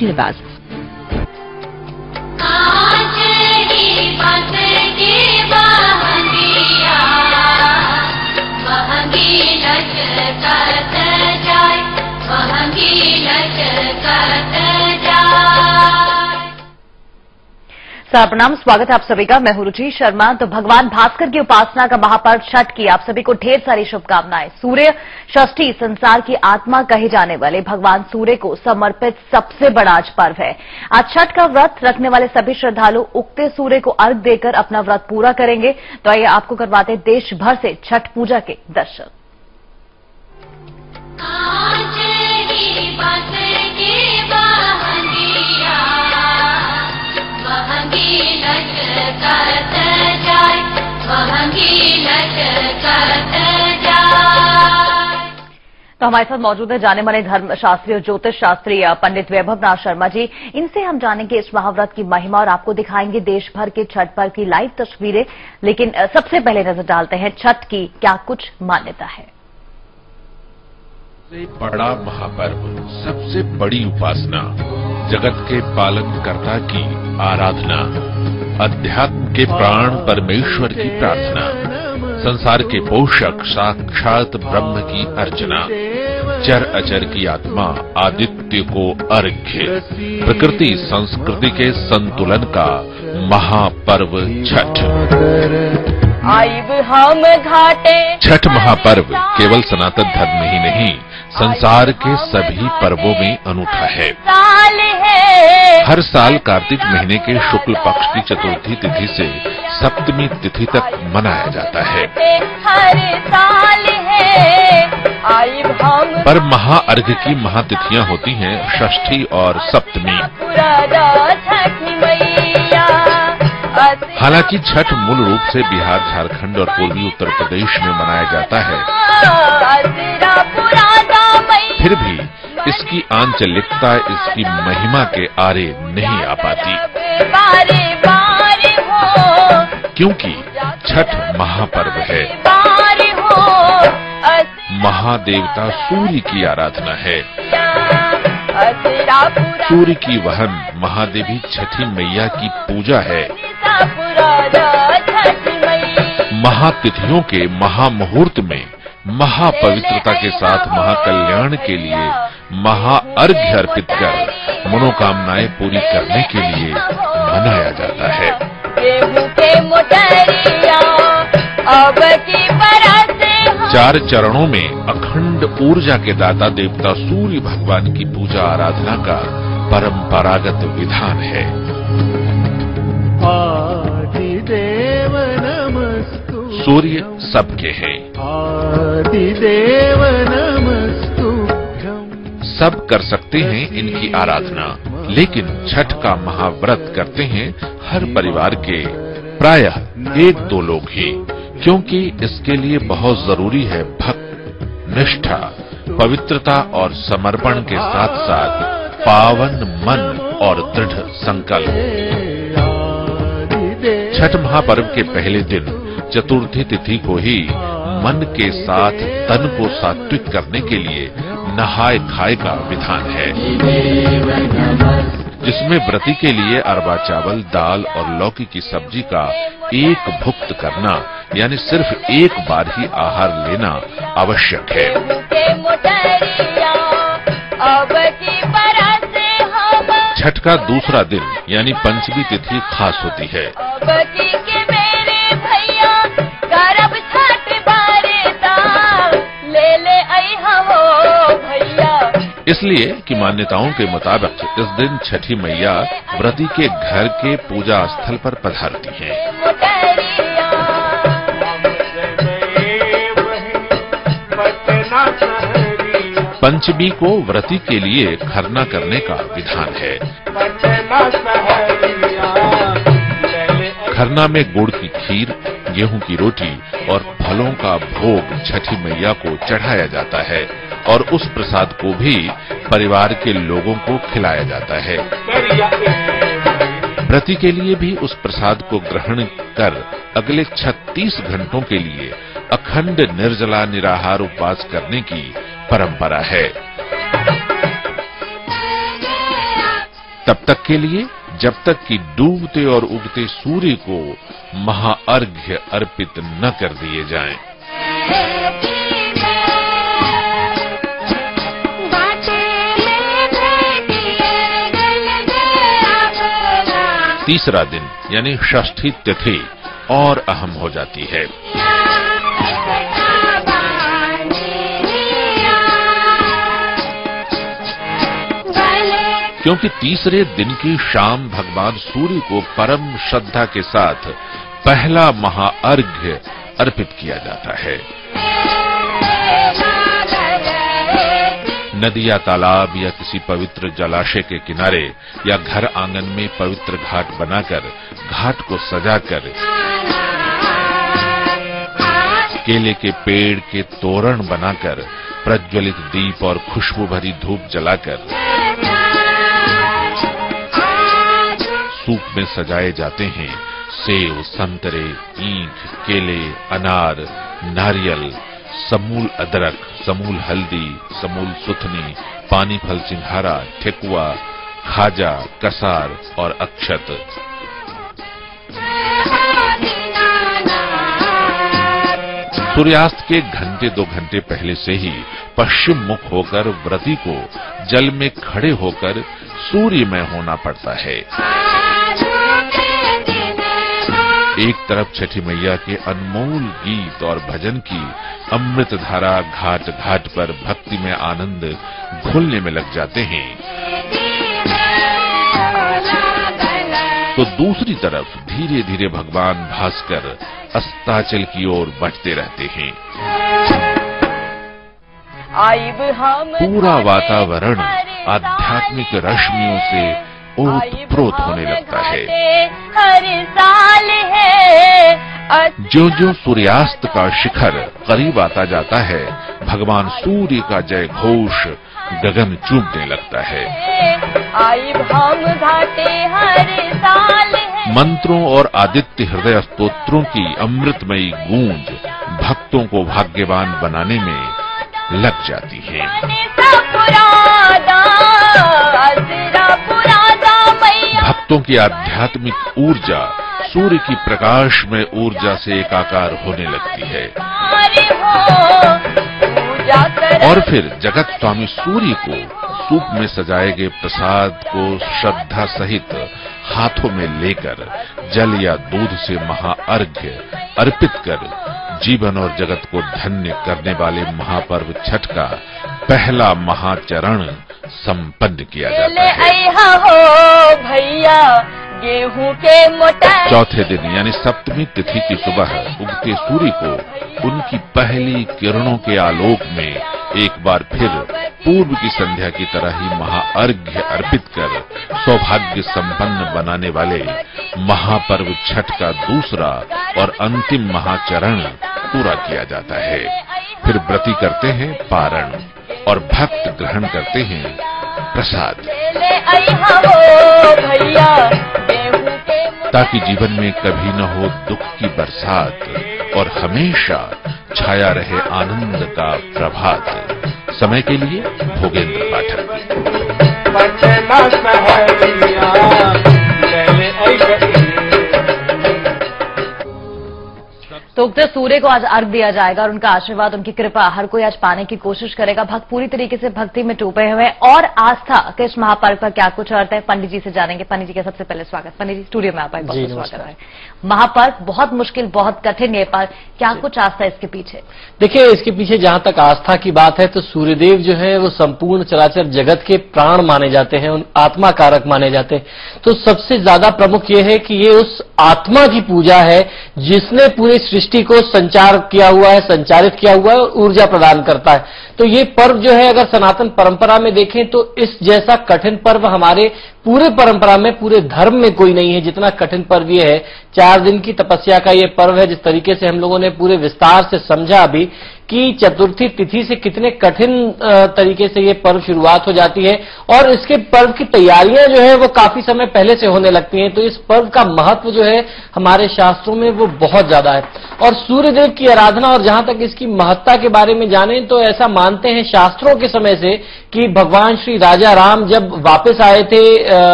श्रीनिवास। प्रणाम, स्वागत है आप सभी का। मैं हूं रुचि शर्मा। तो भगवान भास्कर की उपासना का महापर्व छठ की आप सभी को ढेर सारी शुभकामनाएं। सूर्य षष्ठी संसार की आत्मा कहे जाने वाले भगवान सूर्य को समर्पित सबसे बड़ा आज पर्व है। आज छठ का व्रत रखने वाले सभी श्रद्धालु उगते सूर्य को अर्घ देकर अपना व्रत पूरा करेंगे। तो आइए आपको करवाते देश भर से छठ पूजा के दर्शन। तो हमारे साथ मौजूद है जाने माने धर्मशास्त्री और ज्योतिष शास्त्री पंडित वैभव नाथ शर्मा जी। इनसे हम जानेंगे इस महाव्रत की महिमा और आपको दिखाएंगे देश भर के छठ पर्व की लाइव तस्वीरें। लेकिन सबसे पहले नजर डालते हैं छठ की क्या कुछ मान्यता है। सबसे बड़ा महापर्व, सबसे बड़ी उपासना, जगत के पालनकर्ता की आराधना, अध्यात्म के प्राण परमेश्वर की प्रार्थना, संसार के पोषक साक्षात ब्रह्म की अर्चना, चर अचर की आत्मा आदित्य को अर्घ्य, प्रकृति संस्कृति के संतुलन का महापर्व छठ। हम घाटे छठ महापर्व केवल सनातन धर्म ही नहीं, संसार के सभी पर्वों में अनूठा है। हर साल कार्तिक महीने के शुक्ल पक्ष की चतुर्थी तिथि से सप्तमी तिथि तक मनाया जाता है। पर महाअर्घ की महातिथियां होती हैं षष्ठी और सप्तमी। हालांकि छठ मूल रूप से बिहार, झारखंड और पूर्वी उत्तर प्रदेश में मनाया जाता है, फिर भी इसकी आंचलिकता, इसकी महिमा के आरे नहीं आ पाती, क्योंकि छठ महापर्व है। महादेवता सूर्य की आराधना है। सूर्य की वहन महादेवी छठी मैया की पूजा है। महातिथियों के महामुहूर्त में महापवित्रता के साथ महाकल्याण के लिए महाअर्घ्य अर्पित कर मनोकामनाएं पूरी करने के लिए मनाया जाता है। चार चरणों में अखंड ऊर्जा के दाता देवता सूर्य भगवान की पूजा आराधना का परंपरागत विधान है। आदिदेव नमस्तु, सूर्य सबके हैं, आदिदेव नमस्तुभ्यं। सब कर सकते हैं इनकी आराधना, लेकिन छठ का महाव्रत करते हैं हर परिवार के प्रायः 1-2 लोग ही, क्योंकि इसके लिए बहुत जरूरी है भक्ति, निष्ठा, पवित्रता और समर्पण के साथ साथ पावन मन और दृढ़ संकल्प। छठ महापर्व के पहले दिन चतुर्थी तिथि को ही मन के साथ तन को सात्विक करने के लिए नहाय खाए का विधान है, जिसमें व्रती के लिए अरबा चावल, दाल और लौकी की सब्जी का एक भुक्त करना, यानी सिर्फ एक बार ही आहार लेना आवश्यक है। छठ का दूसरा दिन यानी पंचमी तिथि खास होती है। इसलिए कि मान्यताओं के मुताबिक इस दिन छठी मैया व्रती के घर के पूजा स्थल पर पधारती हैं। पंचमी को व्रती के लिए खरना करने का विधान है। खरना में गुड़ की खीर, गेहूं की रोटी और फलों का भोग छठी मैया को चढ़ाया जाता है और उस प्रसाद को भी परिवार के लोगों को खिलाया जाता है। व्रती के लिए भी उस प्रसाद को ग्रहण कर अगले 36 घंटों के लिए अखंड निर्जला निराहार उपवास करने की परंपरा है। तब तक के लिए जब तक कि डूबते और उगते सूर्य को महाअर्घ्य अर्पित न कर दिए जाएं। तीसरा दिन यानी षष्ठी तिथि और अहम हो जाती है। क्योंकि तीसरे दिन की शाम भगवान सूर्य को परम श्रद्धा के साथ पहला महाअर्घ्य अर्पित किया जाता है। नदी या तालाब या किसी पवित्र जलाशय के किनारे या घर आंगन में पवित्र घाट बनाकर घाट को सजाकर केले के पेड़ के तोरण बनाकर प्रज्वलित दीप और खुशबू भरी धूप जलाकर सूप में सजाए जाते हैं सेब, संतरे, ईख, केले, अनार, नारियल, समूल अदरक, समूल हल्दी, समूल सुथनी, पानी फल सिंघारा, ठेकुआ, खाजा, कसार और अक्षत। सूर्यास्त के घंटे 2 घंटे पहले से ही पश्चिम मुख होकर व्रती को जल में खड़े होकर सूर्यमय होना पड़ता है। एक तरफ छठी मैया के अनमोल गीत और भजन की अमृत धारा घाट घाट पर भक्ति में आनंद घुलने में लग जाते हैं, तो दूसरी तरफ धीरे धीरे भगवान भास्कर अस्ताचल की ओर बढ़ते रहते हैं। पूरा वातावरण आध्यात्मिक रश्मियों से ओतप्रोत होने लगता है। ज्यों-ज्यों सूर्यास्त का शिखर करीब आता जाता है, भगवान सूर्य का जय घोष गगन चूमने लगता है। मंत्रों और आदित्य हृदय स्तोत्रों की अमृतमयी गूंज भक्तों को भाग्यवान बनाने में लग जाती है। भक्तों की आध्यात्मिक ऊर्जा सूर्य की प्रकाश में ऊर्जा से एकाकार होने लगती है और फिर जगत स्वामी सूर्य को सूप में सजाए गए प्रसाद को श्रद्धा सहित हाथों में लेकर जल या दूध से महाअर्घ्य अर्पित कर जीवन और जगत को धन्य करने वाले महापर्व छठ का पहला महाचरण संपन्न किया जाता है। भैया गेहूं के मोटा। चौथे दिन यानी सप्तमी तिथि की सुबह उगते सूर्य को उनकी पहली किरणों के आलोक में एक बार फिर पूर्व की संध्या की तरह ही महाअर्घ्य अर्पित कर सौभाग्य संपन्न बनाने वाले महापर्व छठ का दूसरा और अंतिम महाचरण पूरा किया जाता है। फिर व्रती करते हैं पारण और भक्त ग्रहण करते हैं प्रसाद, ताकि जीवन में कभी न हो दुख की बरसात और हमेशा छाया रहे आनंद का प्रभात। समय के लिए भोगेंद्र पाठक। तो उगते सूर्य को आज अर्घ दिया जाएगा और उनका आशीर्वाद, उनकी कृपा हर कोई आज पाने की कोशिश करेगा। भक्त पूरी तरीके से भक्ति में डूबे हुए और आस्था के इस महापर्व का क्या कुछ अर्थ है, पंडित जी से जानेंगे। पंडित जी का सबसे पहले स्वागत। पंडित जी स्टूडियो में आप आए, बहुत स्वागत है। महापर्व बहुत मुश्किल, बहुत कठिन ये पर्व, क्या कुछ आस्था इसके पीछे? देखिए, इसके पीछे जहां तक आस्था की बात है तो सूर्यदेव जो है वो संपूर्ण चराचर जगत के प्राण माने जाते हैं, उन आत्मा कारक माने जाते हैं। तो सबसे ज्यादा प्रमुख ये है कि ये उस आत्मा की पूजा है जिसने पूरी सृष्टि को संचार किया हुआ है, संचारित किया हुआ है और ऊर्जा प्रदान करता है। तो ये पर्व जो है अगर सनातन परंपरा में देखें तो इस जैसा कठिन पर्व हमारे पूरे परंपरा में, पूरे धर्म में कोई नहीं है जितना कठिन पर्व ये है। 4 दिन की तपस्या का ये पर्व है। जिस तरीके से हम लोगों ने पूरे विस्तार से समझा अभी कि चतुर्थी तिथि से कितने कठिन तरीके से ये पर्व शुरुआत हो जाती है और इसके पर्व की तैयारियां जो है वो काफी समय पहले से होने लगती हैं। तो इस पर्व का महत्व जो है हमारे शास्त्रों में वो बहुत ज्यादा है। और सूर्यदेव की आराधना और जहां तक इसकी महत्ता के बारे में जाने तो ऐसा मानते हैं शास्त्रों के समय से कि भगवान श्री राजा राम जब वापस आए थे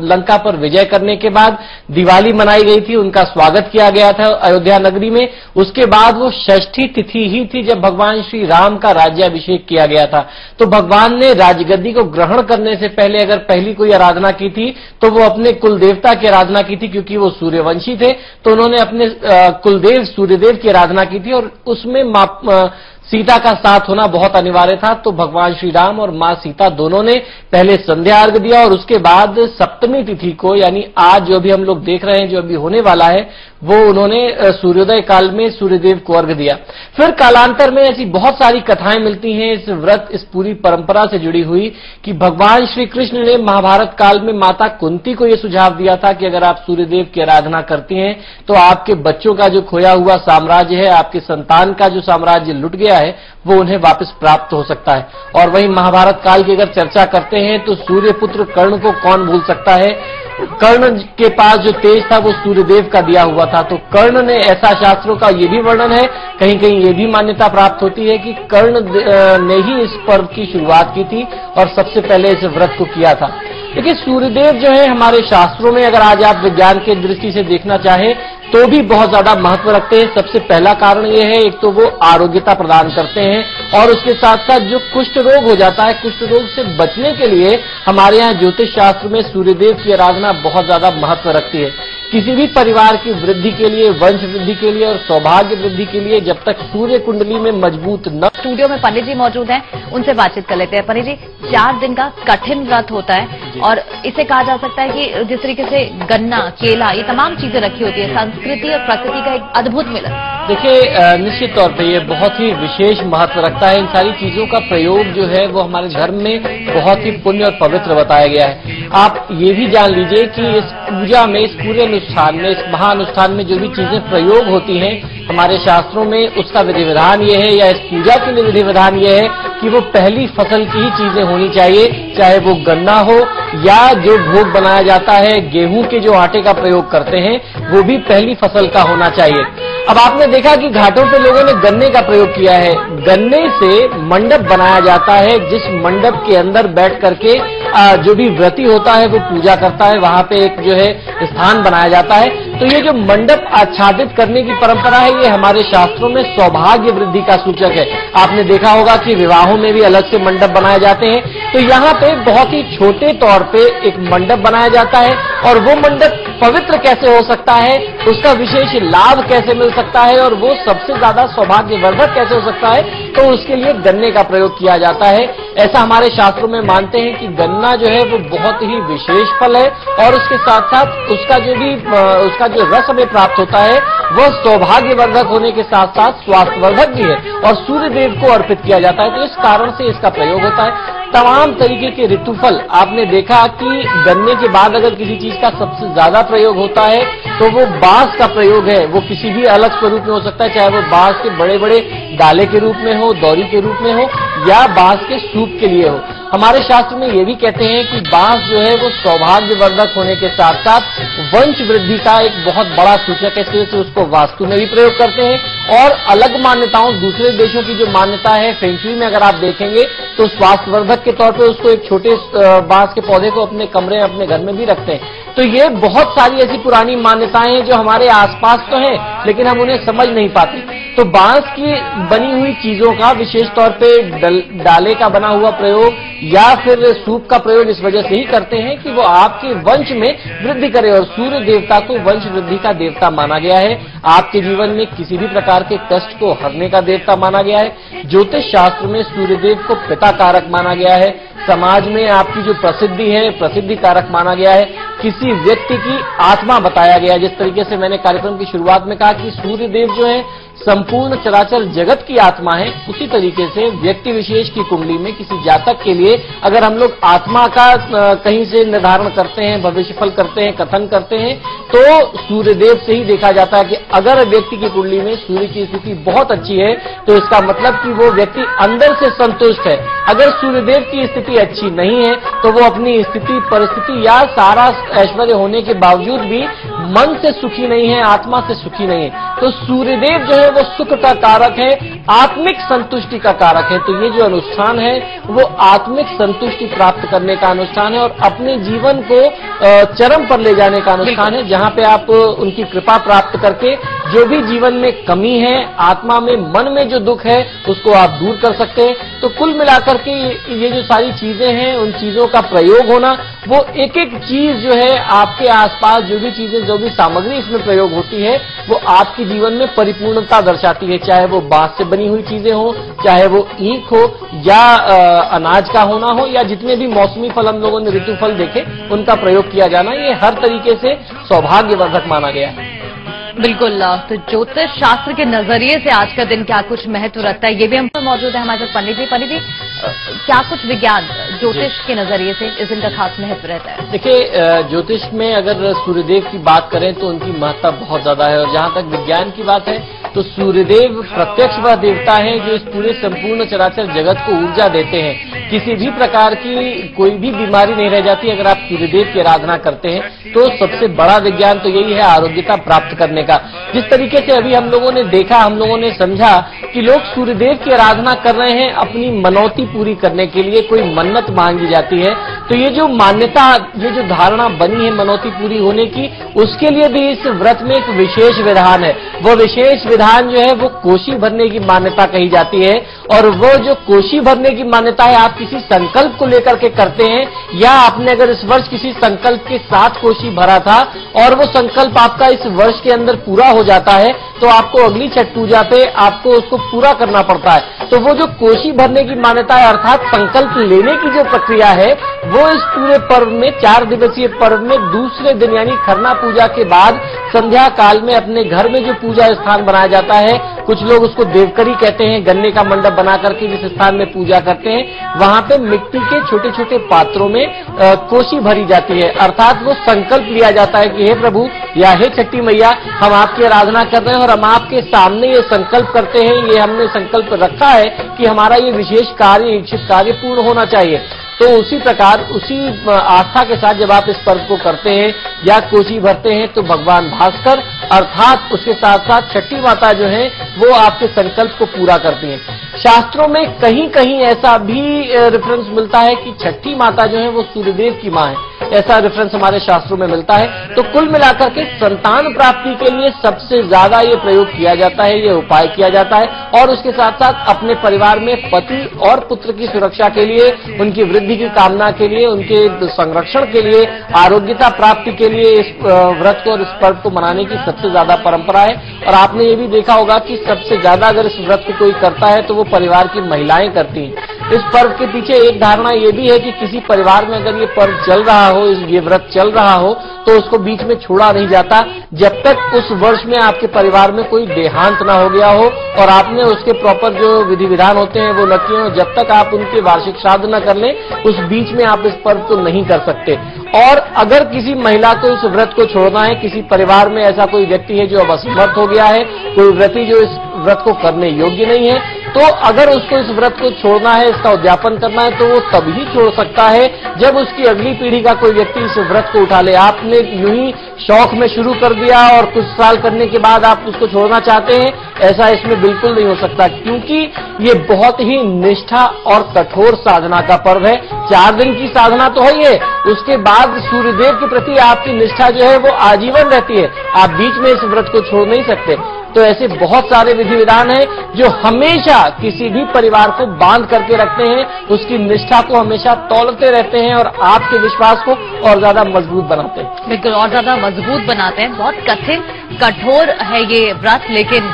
लंका पर विजय करने के बाद दिवाली मनाई गई थी, उनका स्वागत किया गया था अयोध्या नगरी में। उसके बाद वो षष्ठी तिथि ही थी जब भगवान श्री राम का राज्याभिषेक किया गया था। तो भगवान ने राजगद्दी को ग्रहण करने से पहले अगर पहली कोई आराधना की थी तो वो अपने कुल देवता की आराधना की थी, क्योंकि वो सूर्यवंशी थे। तो उन्होंने अपने कुलदेव सूर्यदेव की आराधना की थी और उसमें सीता का साथ होना बहुत अनिवार्य था। तो भगवान श्री राम और मां सीता दोनों ने पहले संध्या अर्घ दिया और उसके बाद सप्तमी तिथि को, यानी आज जो भी हम लोग देख रहे हैं जो अभी होने वाला है, वो उन्होंने सूर्योदय काल में सूर्यदेव को अर्घ दिया। फिर कालांतर में ऐसी बहुत सारी कथाएं मिलती हैं इस व्रत, इस पूरी परंपरा से जुड़ी हुई, कि भगवान श्री कृष्ण ने महाभारत काल में माता कुंती को यह सुझाव दिया था कि अगर आप सूर्यदेव की आराधना करती हैं तो आपके बच्चों का जो खोया हुआ साम्राज्य है, आपके संतान का जो साम्राज्य लुट गया है, वो उन्हें वापस प्राप्त हो सकता है। और वहीं महाभारत काल की अगर चर्चा करते हैं तो सूर्यपुत्र कर्ण को कौन भूल सकता है। कर्ण के पास जो तेज था वो सूर्यदेव का दिया हुआ था। तो कर्ण ने, ऐसा शास्त्रों का ये भी वर्णन है, कहीं कहीं ये भी मान्यता प्राप्त होती है कि कर्ण ने ही इस पर्व की शुरुआत की थी और सबसे पहले इस व्रत को किया था। देखिए सूर्यदेव जो है हमारे शास्त्रों में, अगर आज आप विज्ञान के दृष्टि से देखना चाहें तो भी बहुत ज्यादा महत्व रखते हैं। सबसे पहला कारण यह है, एक तो वो आरोग्यता प्रदान करते हैं और उसके साथ साथ जो कुष्ठ रोग हो जाता है, कुष्ठ रोग से बचने के लिए हमारे यहाँ ज्योतिष शास्त्र में सूर्यदेव की आराधना बहुत ज्यादा महत्व रखती है। किसी भी परिवार की वृद्धि के लिए, वंश वृद्धि के लिए और सौभाग्य वृद्धि के लिए जब तक सूर्य कुंडली में मजबूत न। स्टूडियो में पंडित जी मौजूद हैं, उनसे बातचीत कर लेते हैं। पंडित जी, 4 दिन का कठिन व्रत होता है और इसे कहा जा सकता है कि जिस तरीके से गन्ना, केला, ये तमाम चीजें रखी होती है, संस्कृति और प्रकृति का एक अद्भुत मिलन। देखिए निश्चित तौर पे ये बहुत ही विशेष महत्व रखता है। इन सारी चीजों का प्रयोग जो है वो हमारे धर्म में बहुत ही पुण्य और पवित्र बताया गया है। आप ये भी जान लीजिए कि इस पूजा में, इस पूरे अनुष्ठान में, इस महाअनुष्ठान में जो भी चीजें प्रयोग होती हैं हमारे शास्त्रों में, उसका विधि विधान ये है, या इस पूजा के लिए विधि विधान ये है कि वो पहली फसल की ही चीजें होनी चाहिए, चाहे वो गन्ना हो या जो भोग बनाया जाता है गेहूं के जो आटे का प्रयोग करते हैं वो भी पहली फसल का होना चाहिए। अब आपने देखा कि घाटों पे लोगों ने गन्ने का प्रयोग किया है। गन्ने से मंडप बनाया जाता है, जिस मंडप के अंदर बैठ करके जो भी व्रती होता है वो पूजा करता है, वहां पे एक जो है स्थान बनाया जाता है। तो ये जो मंडप आच्छादित करने की परंपरा है ये हमारे शास्त्रों में सौभाग्य वृद्धि का सूचक है। आपने देखा होगा कि विवाहों में भी अलग से मंडप बनाए जाते हैं। तो यहाँ पे बहुत ही छोटे तौर पे एक मंडप बनाया जाता है और वो मंडप पवित्र कैसे हो सकता है, उसका विशेष लाभ कैसे मिल सकता है और वो सबसे ज्यादा सौभाग्यवर्धक कैसे हो सकता है, तो उसके लिए गन्ने का प्रयोग किया जाता है। ऐसा हमारे शास्त्रों में मानते हैं कि गन्ना जो है वो बहुत ही विशेष फल है और उसके साथ साथ उसका जो रस हमें प्राप्त होता है वह सौभाग्यवर्धक होने के साथ साथ स्वास्थ्यवर्धक भी है और सूर्यदेव को अर्पित किया जाता है। तो इस कारण से इसका प्रयोग होता है। तमाम तरीके के ऋतुफल, आपने देखा कि गन्ने के बाद अगर किसी चीज का सबसे ज्यादा प्रयोग होता है तो वो बांस का प्रयोग है। वो किसी भी अलग स्वरूप में हो सकता है, चाहे वो बांस के बड़े बड़े डाले के रूप में हो, दौरी के रूप में हो या बांस के सूप के लिए हो। हमारे शास्त्र में ये भी कहते हैं कि बांस जो है वो सौभाग्यवर्धक होने के साथ साथ वंश वृद्धि का एक बहुत बड़ा सूचक है, इसलिए उसको वास्तु में भी प्रयोग करते हैं। और अलग मान्यताओं, दूसरे देशों की जो मान्यता है फेंग शुई में अगर आप देखेंगे तो स्वास्थ्यवर्धक के तौर पे उसको एक छोटे बांस के पौधे को अपने कमरे, अपने घर में भी रखते हैं। तो ये बहुत सारी ऐसी पुरानी मान्यताएं हैं जो हमारे आसपास तो हैं लेकिन हम उन्हें समझ नहीं पाते। तो बांस की बनी हुई चीजों का विशेष तौर पे डाले का बना हुआ प्रयोग या फिर सूप का प्रयोग इस वजह से ही करते हैं कि वो आपके वंश में वृद्धि करे और सूर्य देवता को वंश वृद्धि का देवता माना गया है। आपके जीवन में किसी भी प्रकार के कष्ट को हरने का देवता माना गया है। ज्योतिष शास्त्र में सूर्यदेव को पिता कारक माना गया है। समाज में आपकी जो प्रसिद्धि है, प्रसिद्धि कारक माना गया है। किसी व्यक्ति की आत्मा बताया गया है। जिस तरीके से मैंने कार्यक्रम की शुरुआत में कहा कि सूर्यदेव जो है संपूर्ण चराचर जगत की आत्मा है, उसी तरीके से व्यक्ति विशेष की कुंडली में किसी जातक के लिए अगर हम लोग आत्मा का कहीं से निर्धारण करते हैं, भविष्यफल करते हैं, कथन करते हैं, तो सूर्यदेव से ही देखा जाता है कि अगर व्यक्ति की कुंडली में सूर्य की स्थिति बहुत अच्छी है तो इसका मतलब कि वो व्यक्ति अंदर से संतुष्ट है। अगर सूर्यदेव की स्थिति अच्छी नहीं है तो वो अपनी स्थिति, परिस्थिति या सारा ऐश्वर्य होने के बावजूद भी मन से सुखी नहीं है, आत्मा से सुखी नहीं है। तो सूर्यदेव जो है वो सुख का कारक है, आत्मिक संतुष्टि का कारक है। तो ये जो अनुष्ठान है वो आत्मिक संतुष्टि प्राप्त करने का अनुष्ठान है और अपने जीवन को चरम पर ले जाने का अनुष्ठान है, जहां पे आप उनकी कृपा प्राप्त करके जो भी जीवन में कमी है, आत्मा में, मन में जो दुख है, उसको आप दूर कर सकते हैं। तो कुल मिलाकर के ये जो सारी चीजें हैं, उन चीजों का प्रयोग होना, वो एक एक चीज जो है आपके आसपास जो भी चीजें, जो भी सामग्री इसमें प्रयोग होती है, वो आपके जीवन में परिपूर्णता दर्शाती है। चाहे वो बांस से बनी हुई चीजें हो, चाहे वो ईंख हो, या अनाज का होना हो, या जितने भी मौसमी फल हम लोगों ने ऋतु फल देखे उनका प्रयोग किया जाना, ये हर तरीके से सौभाग्यवर्धक माना गया है। बिल्कुल। तो ज्योतिष शास्त्र के नजरिए से आज का दिन क्या कुछ महत्व रखता है, ये भी हम पर मौजूद है हमारे साथ पंडित जी। क्या कुछ विज्ञान ज्योतिष के नजरिए से इस दिन का खास महत्व रहता है? देखिए, ज्योतिष में अगर सूर्यदेव की बात करें तो उनकी महत्ता बहुत ज्यादा है, और जहां तक विज्ञान की बात है तो सूर्यदेव प्रत्यक्ष वह देवता है जो इस पूरे संपूर्ण चराचर जगत को ऊर्जा देते हैं। किसी भी प्रकार की कोई भी बीमारी नहीं रह जाती अगर आप सूर्यदेव की आराधना करते हैं। तो सबसे बड़ा विज्ञान तो यही है आरोग्यता प्राप्त करने का। जिस तरीके से अभी हम लोगों ने देखा, हम लोगों ने समझा कि लोग सूर्यदेव की आराधना कर रहे हैं अपनी मनौती पूरी करने के लिए, कोई मन्नत मांगी जाती है। तो ये जो मान्यता, ये जो धारणा बनी है मनौती पूरी होने की, उसके लिए भी इस व्रत में एक विशेष विधान है। वो विशेष विधान जो है वो कोशी भरने की मान्यता कही जाती है। और वो जो कोशी भरने की मान्यता है, आप किसी संकल्प को लेकर के करते हैं, या आपने अगर इस वर्ष किसी संकल्प के साथ कोशी भरा था और वो संकल्प आपका इस वर्ष के अंदर पूरा हो जाता है, तो आपको अगली छठ पूजा पे आपको उसको पूरा करना पड़ता है। तो वो जो कोशी भरने की मान्यता है, अर्थात संकल्प लेने की जो प्रक्रिया है, वो इस पूरे पर्व में, 4 दिवसीय पर्व में दूसरे दिन यानी खरना पूजा के बाद संध्या काल में अपने घर में जो पूजा स्थान बनाया जाता है, कुछ लोग उसको देवकरी कहते हैं, गन्ने का मंडप बना करके जिस स्थान में पूजा करते हैं, वहां पे मिट्टी के छोटे छोटे पात्रों में कोशी भरी जाती है। अर्थात वो संकल्प लिया जाता है कि हे प्रभु या हे छठी मैया, हम आपकी आराधना कर रहे हैं और हम आपके सामने ये संकल्प करते हैं, ये हमने संकल्प रखा है कि हमारा ये विशेष कार्य, इच्छित कार्य पूर्ण होना चाहिए। तो उसी प्रकार, उसी आस्था के साथ जब आप इस पर्व को करते हैं या कोशी भरते हैं, तो भगवान भास्कर अर्थात उसके साथ साथ छठी माता जो है वो आपके संकल्प को पूरा करती हैं। शास्त्रों में कहीं कहीं ऐसा भी रेफरेंस मिलता है कि छठी माता जो है वो सूर्यदेव की मां है, ऐसा रेफरेंस हमारे शास्त्रों में मिलता है। तो कुल मिलाकर के संतान प्राप्ति के लिए सबसे ज्यादा ये प्रयोग किया जाता है, ये उपाय किया जाता है, और उसके साथ साथ अपने परिवार में पति और पुत्र की सुरक्षा के लिए, उनकी वृद्धि की कामना के लिए, उनके संरक्षण के लिए, आरोग्यता प्राप्ति के लिए इस व्रत को और इस पर्व को मनाने की सबसे ज्यादा परंपरा है। और आपने ये भी देखा होगा कि सबसे ज्यादा अगर इस व्रत को कोई करता है तो वो परिवार की महिलाएं करती हैं। इस पर्व के पीछे एक धारणा ये भी है कि किसी परिवार में अगर ये पर्व चल रहा हो, ये व्रत चल रहा हो, तो उसको बीच में छोड़ा नहीं जाता जब तक उस वर्ष में आपके परिवार में कोई देहांत ना हो गया हो और आपने उसके प्रॉपर जो विधि विधान होते हैं वो न किए हो। जब तक आप उनके वार्षिक श्राद्ध न कर लें, उस बीच में आप इस पर्व को नहीं कर सकते। और अगर किसी महिला को इस व्रत को छोड़ना है, किसी परिवार में ऐसा कोई व्यक्ति है जो अब असमर्थ हो गया है, कोई व्रती जो इस व्रत को करने योग्य नहीं है, तो अगर उसको इस व्रत को छोड़ना है, इसका उद्यापन करना है, तो वो तभी छोड़ सकता है जब उसकी अगली पीढ़ी का कोई व्यक्ति इस व्रत को उठा ले। आपने यूं ही शौक में शुरू कर दिया और कुछ साल करने के बाद आप उसको छोड़ना चाहते हैं, ऐसा इसमें बिल्कुल नहीं हो सकता, क्योंकि ये बहुत ही निष्ठा और कठोर साधना का पर्व है। 4 दिन की साधना तो है ये, उसके बाद सूर्यदेव के प्रति आपकी निष्ठा जो है वो आजीवन रहती है। आप बीच में इस व्रत को छोड़ नहीं सकते। तो ऐसे बहुत सारे विधि विधान हैं जो हमेशा किसी भी परिवार को बांध करके रखते हैं, उसकी निष्ठा को हमेशा तौलते रहते हैं और आपके विश्वास को और ज्यादा मजबूत बनाते हैं। बिल्कुल, और ज्यादा मजबूत बनाते हैं। बहुत कठिन, कठोर है ये व्रत, लेकिन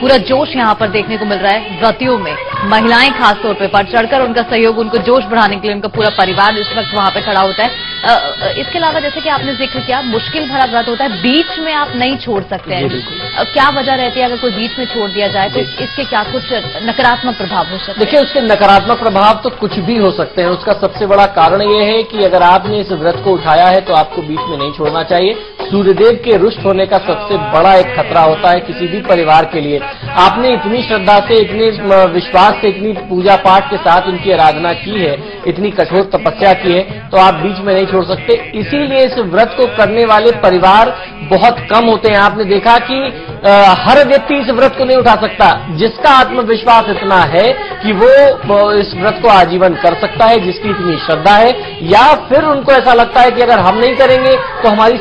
पूरा जोश यहाँ पर देखने को मिल रहा है व्रतियों में। महिलाएं खासतौर पर बढ़ चढ़कर उनका सहयोग, उनको जोश बढ़ाने के लिए उनका पूरा परिवार इस वक्त वहां पे खड़ा होता है। इसके अलावा जैसे कि आपने जिक्र किया, मुश्किल भरा व्रत होता है, बीच में आप नहीं छोड़ सकते हैं। क्या वजह रहती है अगर कोई बीच में छोड़ दिया जाए तो इसके क्या कुछ नकारात्मक प्रभाव हो सकते हैं? देखिए, उसके नकारात्मक प्रभाव तो कुछ भी हो सकते हैं। उसका सबसे बड़ा कारण ये है कि अगर आपने इस व्रत को उठाया है तो आपको बीच में नहीं छोड़ना चाहिए। सूर्यदेव के रुष्ट होने का सबसे बड़ा एक खतरा होता है किसी भी परिवार के लिए। आपने इतनी श्रद्धा से, इतने विश्वास से, इतनी पूजा पाठ के साथ उनकी आराधना की है, इतनी कठोर तपस्या की है, तो आप बीच में नहीं छोड़ सकते। इसीलिए इस व्रत को करने वाले परिवार बहुत कम होते हैं। आपने देखा कि हर व्यक्ति इस व्रत को नहीं उठा सकता। जिसका आत्मविश्वास इतना है कि वो इस व्रत को आजीवन कर सकता है, जिसकी इतनी श्रद्धा है, या फिर उनको ऐसा लगता है कि अगर हम नहीं करेंगे तो हमारी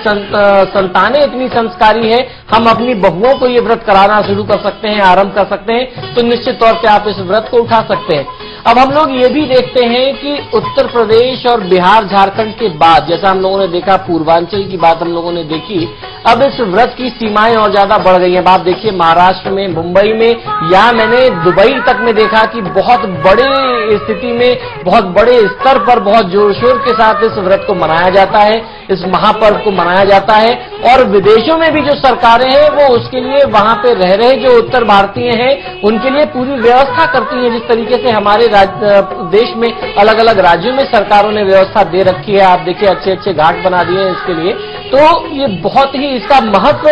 संतानें इतनी संस्कारी है, हम अपनी बहुओं को ये व्रत कराना शुरू कर सकते हैं, आरंभ कर सकते हैं, तो निश्चित तौर पे आप इस व्रत को उठा सकते हैं। अब हम लोग ये भी देखते हैं कि उत्तर प्रदेश और बिहार, झारखंड के बाद, जैसा हम लोगों ने देखा, पूर्वांचल की बात हम लोगों ने देखी, अब इस व्रत की सीमाएं और ज्यादा बढ़ गई हैं। अब आप देखिए, महाराष्ट्र में, मुंबई में, या मैंने दुबई तक में देखा कि बहुत बड़े स्थिति में, बहुत बड़े स्तर पर, बहुत जोर शोर के साथ इस व्रत को मनाया जाता है, इस महापर्व को मनाया जाता है। और विदेशों में भी जो सरकारें हैं वो उसके लिए वहां पे रह रहे जो उत्तर भारतीय हैं उनके लिए पूरी व्यवस्था करती हैं। जिस तरीके से हमारे देश में अलग अलग राज्यों में सरकारों ने व्यवस्था दे रखी है, आप देखिए अच्छे अच्छे घाट बना दिए हैं इसके लिए। तो ये बहुत ही इसका महत्व,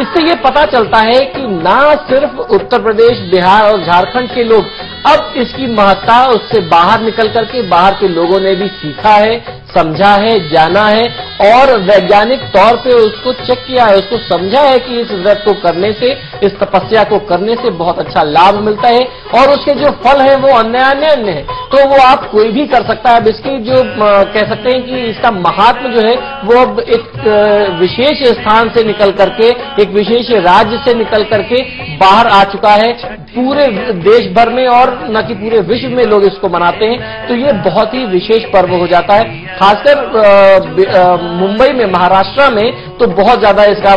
इससे ये पता चलता है कि ना सिर्फ उत्तर प्रदेश, बिहार और झारखंड के लोग अब इसकी महत्ता उससे बाहर निकल करके बाहर के लोगों ने भी सीखा है, समझा है, जाना है और वैज्ञानिक तौर पे उसको चेक किया है, उसको समझा है कि इस व्रत को करने से, इस तपस्या को करने से बहुत अच्छा लाभ मिलता है और उसके जो फल हैं वो अन्य है। तो वो आप कोई भी कर सकता है। अब इसकी जो कह सकते हैं कि इसका महात्म जो है वो अब एक विशेष स्थान से निकल करके, एक विशेष राज्य से निकल करके बाहर आ चुका है। पूरे देश भर में और न कि पूरे विश्व में लोग इसको मनाते हैं। तो ये बहुत ही विशेष पर्व हो जाता है। खासकर मुंबई में, महाराष्ट्र में तो बहुत ज्यादा इसका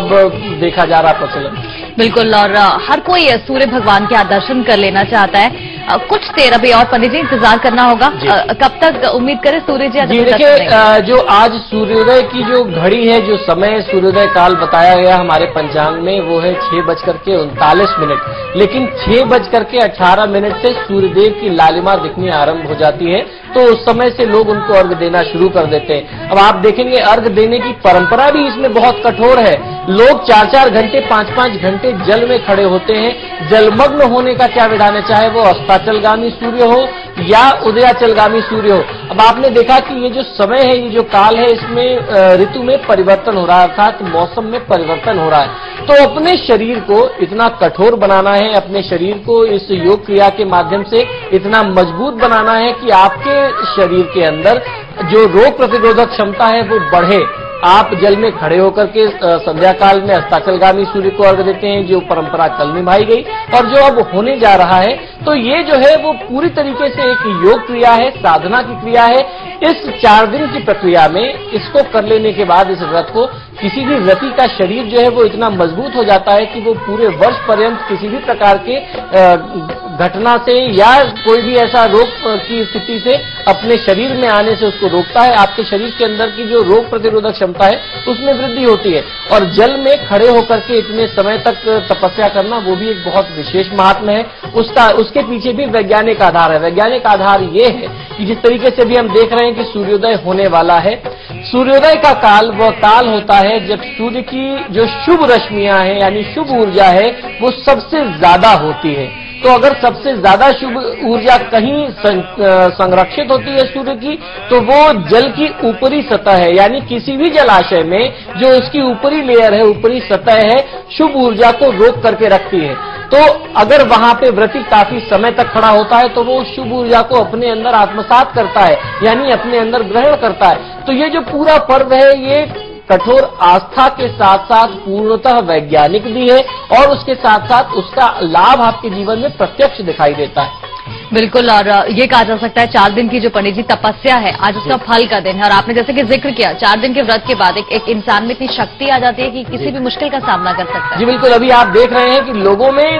देखा जा रहा प्रचलन। बिल्कुल, और हर कोई सूर्य भगवान के दर्शन कर लेना चाहता है। कुछ देर अभी और पंडित जी इंतजार करना होगा। कब तक उम्मीद करें सूर्य जी? देखिए, जो आज सूर्योदय की जो घड़ी है, जो समय सूर्योदय काल बताया गया हमारे पंचांग में, वो है 6:39। लेकिन 6:18 से सूर्यदेव की लालिमा दिखनी आरंभ हो जाती है, तो उस समय से लोग उनको अर्घ देना शुरू कर देते हैं। अब आप देखेंगे अर्घ देने की परंपरा भी इसमें बहुत कठोर है। लोग 4-4 घंटे, 5-5 घंटे जल में खड़े होते हैं। जलमग्न होने का क्या विधान है, चाहे वो अस्ताचलगामी सूर्य हो या उदयाचलगामी सूर्य हो। अब आपने देखा कि ये जो समय है, ये जो काल है, इसमें ऋतु में परिवर्तन हो रहा है, अर्थात मौसम में परिवर्तन हो रहा है। तो अपने शरीर को इतना कठोर बनाना है, अपने शरीर को इस योग क्रिया के माध्यम से इतना मजबूत बनाना है कि आपके शरीर के अंदर जो रोग प्रतिरोधक क्षमता है वो बढ़े। आप जल में खड़े होकर के संध्या काल में अस्ताचलगामी सूर्य को अर्घ देते हैं, जो परंपरा कल निभाई गई और जो अब होने जा रहा है। तो ये जो है वो पूरी तरीके से एक योग क्रिया है, साधना की क्रिया है। इस 4 दिन की प्रक्रिया में इसको कर लेने के बाद इस व्रत को, किसी भी व्रती का शरीर जो है वो इतना मजबूत हो जाता है कि वो पूरे वर्ष पर्यंत किसी भी प्रकार के घटना से या कोई भी ऐसा रोग की स्थिति से अपने शरीर में आने से उसको रोकता है। आपके शरीर के अंदर की जो रोग प्रतिरोधक क्षमता है उसमें वृद्धि होती है। और जल में खड़े होकर के इतने समय तक तपस्या करना, वो भी एक बहुत विशेष महात्मा है। उसके पीछे भी वैज्ञानिक आधार है। वैज्ञानिक आधार ये है कि जिस तरीके से भी हम देख रहे हैं कि सूर्योदय होने वाला है, सूर्योदय का काल वह काल होता है जब सूर्य की जो शुभ रश्मियां हैं, यानी शुभ ऊर्जा है, वो सबसे ज्यादा होती है। तो अगर सबसे ज्यादा शुभ ऊर्जा कहीं संरक्षित होती है सूर्य की, तो वो जल की ऊपरी सतह है, यानी किसी भी जलाशय में जो उसकी ऊपरी लेयर है, ऊपरी सतह है, शुभ ऊर्जा को रोक करके रखती है। तो अगर वहां पे व्रती काफी समय तक खड़ा होता है तो वो शुभ ऊर्जा को अपने अंदर आत्मसात करता है, यानी अपने अंदर ग्रहण करता है। तो ये जो पूरा पर्व है, ये कठोर आस्था के साथ साथ पूर्णतः वैज्ञानिक भी है और उसके साथ साथ उसका लाभ आपके जीवन में प्रत्यक्ष दिखाई देता है। बिल्कुल, और ये कहा जा सकता है 4 दिन की जो पंडित जी तपस्या है, आज उसका फल का दिन है। और आपने जैसे कि जिक्र किया 4 दिन के व्रत के बाद एक इंसान में इतनी शक्ति आ जाती है कि किसी भी मुश्किल का सामना कर सकता है। जी बिल्कुल, अभी आप देख रहे हैं कि लोगों में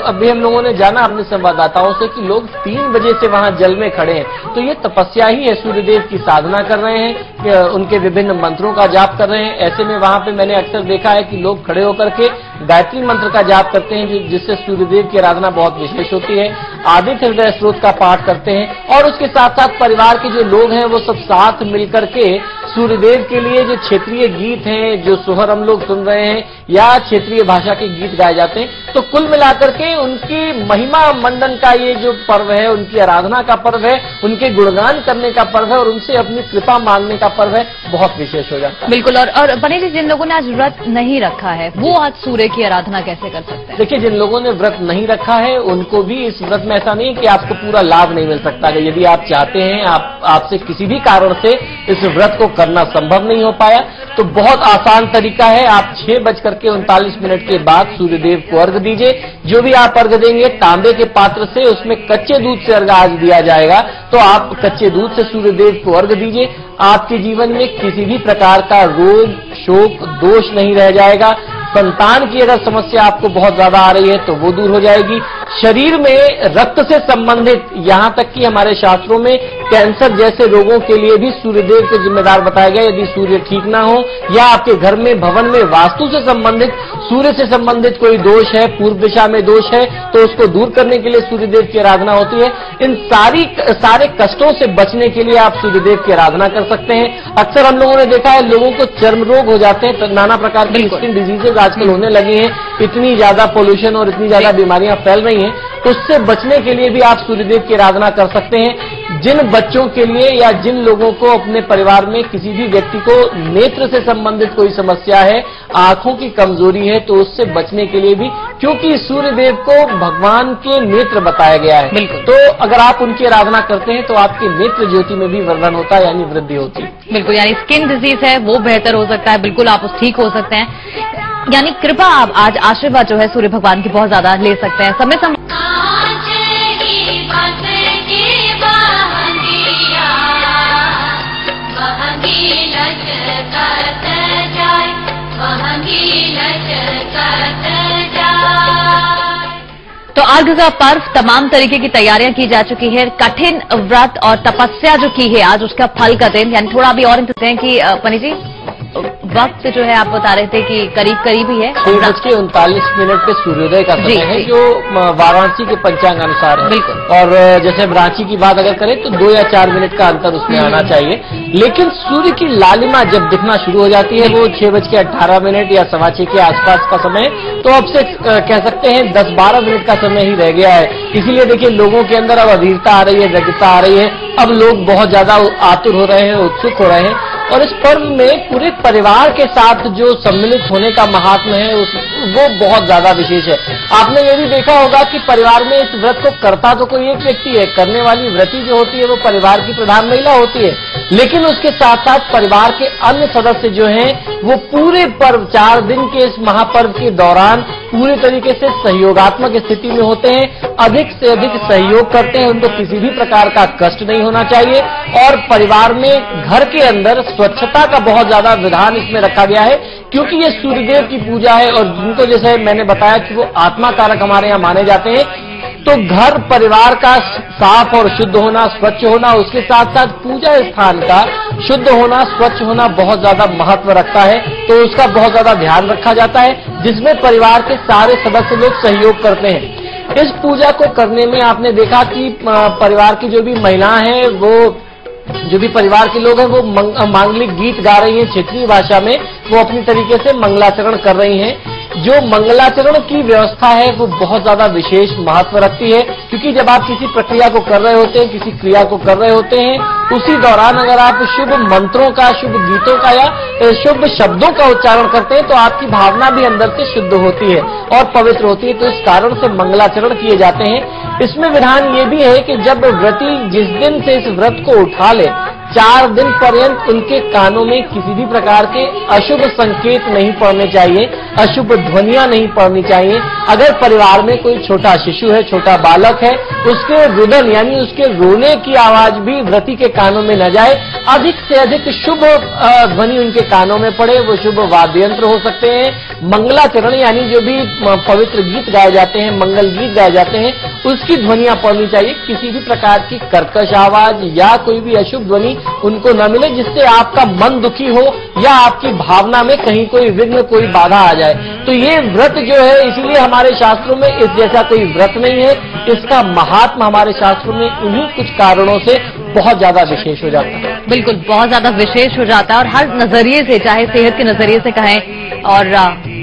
अभी हम लोगों ने जाना अपने संवाददाताओं से कि लोग 3 बजे से वहां जल में खड़े हैं। तो ये तपस्या ही है, सूर्यदेव की साधना कर रहे हैं, उनके विभिन्न मंत्रों का जाप कर रहे हैं। ऐसे में वहां पे मैंने अक्सर देखा है कि लोग खड़े होकर के गायत्री मंत्र का जाप करते हैं, जिससे सूर्यदेव की आराधना बहुत विशेष होती है। आदित्य हृदय स्रोत का पाठ करते हैं और उसके साथ साथ परिवार के जो लोग हैं वो सब साथ मिलकर के सूर्यदेव के लिए जो क्षेत्रीय गीत हैं, जो सोहर हम लोग सुन रहे हैं या क्षेत्रीय भाषा के गीत गाए जाते हैं, तो कुल मिलाकर के उनकी महिमा मंडन का ये जो पर्व है, उनकी आराधना का पर्व है, उनके गुणगान करने का पर्व है और उनसे अपनी कृपा मांगने का पर्व है, बहुत विशेष हो जाता है। बिल्कुल, और पंडित जी जिन लोगों ने आज व्रत नहीं रखा है वो आज सूर्य की आराधना कैसे कर सकते हैं? देखिए, जिन लोगों ने व्रत नहीं रखा है उनको भी इस व्रत में ऐसा नहीं है कि आपको पूरा लाभ नहीं मिल सकता है। यदि आप चाहते हैं, आपसे किसी भी कारण से इस व्रत को करना संभव नहीं हो पाया, तो बहुत आसान तरीका है। आप 6:39 के बाद सूर्यदेव को अर्घ दीजिए। जो भी आप अर्घ देंगे तांबे के पात्र से, उसमें कच्चे दूध से अर्घ आज दिया जाएगा, तो आप कच्चे दूध से सूर्यदेव को अर्घ दीजिए। आपके जीवन में किसी भी प्रकार का रोग, शोक, दोष नहीं रह जाएगा। संतान की अगर समस्या आपको बहुत ज्यादा आ रही है तो वो दूर हो जाएगी। शरीर में रक्त से संबंधित, यहाँ तक कि हमारे शास्त्रों में कैंसर जैसे रोगों के लिए भी सूर्यदेव को जिम्मेदार बताया गया। यदि सूर्य ठीक ना हो या आपके घर में, भवन में वास्तु से संबंधित, सूर्य से संबंधित कोई दोष है, पूर्व दिशा में दोष है, तो उसको दूर करने के लिए सूर्यदेव की आराधना होती है। इन सारे कष्टों से बचने के लिए आप सूर्यदेव की आराधना कर सकते हैं। अक्सर हम लोगों ने देखा है लोगों को चर्म रोग हो जाते हैं, तो नाना प्रकार की स्किन डिजीजेज आजकल होने लगी हैं। इतनी ज्यादा पोल्यूशन और इतनी ज्यादा बीमारियां फैल रही हैं, उससे बचने के लिए भी आप सूर्यदेव की आराधना कर सकते हैं। जिन बच्चों के लिए या जिन लोगों को अपने परिवार में किसी भी व्यक्ति को नेत्र से संबंधित कोई समस्या है, आंखों की कमजोरी है, तो उससे बचने के लिए भी, क्योंकि सूर्यदेव को भगवान के नेत्र बताया गया है, तो अगर आप उनकी आराधना करते हैं तो आपकी नेत्र ज्योति में भी वर्धन होता है, यानी वृद्धि होती है। बिल्कुल, यानी स्किन डिजीज है वो बेहतर हो सकता है, बिल्कुल आप ठीक हो सकते हैं। यानी कृपा आप आज आशीर्वाद जो है सूर्य भगवान की बहुत ज्यादा ले सकते हैं। समय तो अर्घ का पर्व, तमाम तरीके की तैयारियां की जा चुकी है। कठिन व्रत और तपस्या जो की है आज, उसका फल का दिन। यानी थोड़ा अभी और इंतजार हैं कि पंडित जी वक्त जो है आप बता रहे थे कि करीब ही है 6:39 पे सूर्योदय का समय है, जो वाराणसी के पंचांग अनुसार है। बिल्कुल। और जैसे रांची की बात अगर करें तो 2 या 4 मिनट का अंतर उसमें आना चाहिए। लेकिन सूर्य की लालिमा जब दिखना शुरू हो जाती है, वो 6:18 या 6:15 के आसपास का समय, तो अब से कह सकते हैं 10-12 मिनट का समय ही रह गया है। इसीलिए देखिए लोगों के अंदर अब अधीरता आ रही है, व्यग्रता आ रही है। अब लोग बहुत ज्यादा आतुर हो रहे हैं, उत्सुक हो रहे हैं। और इस पर्व में पूरे परिवार के साथ जो सम्मिलित होने का महात्म है वो बहुत ज्यादा विशेष है। आपने ये भी देखा होगा कि परिवार में इस व्रत को करता तो कोई एक व्यक्ति है, करने वाली व्रती जो होती है वो परिवार की प्रधान महिला होती है, लेकिन उसके साथ साथ परिवार के अन्य सदस्य जो हैं वो पूरे पर्व 4 दिन के इस महापर्व के दौरान पूरे तरीके से सहयोगात्मक स्थिति में होते हैं, अधिक से अधिक सहयोग करते हैं। उनको किसी भी प्रकार का कष्ट नहीं होना चाहिए। और परिवार में, घर के अंदर स्वच्छता का बहुत ज्यादा विधान इसमें रखा गया है, क्योंकि ये सूर्यदेव की पूजा है और जिनको जैसे मैंने बताया कि वो आत्मा कारक हमारे यहाँ माने जाते हैं, तो घर परिवार का साफ और शुद्ध होना, स्वच्छ होना, उसके साथ साथ पूजा स्थान का शुद्ध होना, स्वच्छ होना बहुत ज्यादा महत्व रखता है। तो उसका बहुत ज्यादा ध्यान रखा जाता है, जिसमें परिवार के सारे सदस्य लोग सहयोग करते हैं। इस पूजा को करने में आपने देखा कि परिवार की जो भी महिलाएं हैं, वो जो भी परिवार के लोग हैं, वो मांगलिक गीत गा रही हैं क्षेत्रीय भाषा में, वो अपनी तरीके से मंगलाचरण कर रही हैं। जो मंगलाचरण की व्यवस्था है वो बहुत ज्यादा विशेष महत्व रखती है, क्योंकि जब आप किसी प्रक्रिया को कर रहे होते हैं, किसी क्रिया को कर रहे होते हैं, उसी दौरान अगर आप शुभ मंत्रों का, शुभ गीतों का या शुभ शब्दों का उच्चारण करते हैं तो आपकी भावना भी अंदर से शुद्ध होती है और पवित्र होती है। तो इस कारण से मंगलाचरण किए जाते हैं। इसमें विधान ये भी है कि जब व्रती जिस दिन से इस व्रत को उठा ले, 4 दिन पर्यंत उनके कानों में किसी भी प्रकार के अशुभ संकेत नहीं पड़ने चाहिए, अशुभ ध्वनियां नहीं पड़नी चाहिए। अगर परिवार में कोई छोटा शिशु है, छोटा बालक है, उसके रुदन यानी उसके रोने की आवाज भी व्रती के कानों में न जाए। अधिक से अधिक शुभ ध्वनि उनके कानों में पड़े, वो शुभ वाद्य यंत्र हो सकते हैं, मंगलाचरण यानी जो भी पवित्र गीत गाए जाते हैं, मंगल गीत गाए जाते हैं, उसकी ध्वनियां पड़नी चाहिए। किसी भी प्रकार की कर्कश आवाज या कोई भी अशुभ ध्वनि उनको न मिले, जिससे आपका मन दुखी हो या आपकी भावना में कहीं कोई विघ्न, कोई बाधा आ जाए। तो ये व्रत जो है, इसीलिए हमारे शास्त्रों में इस जैसा कोई व्रत नहीं है। इसका महात्मा हमारे शास्त्रों में इन्हीं कुछ कारणों से बहुत ज्यादा विशेष हो जाता है। बिल्कुल, बहुत ज्यादा विशेष हो जाता है और हर नजरिए से, चाहे सेहत के नजरिए से कहें और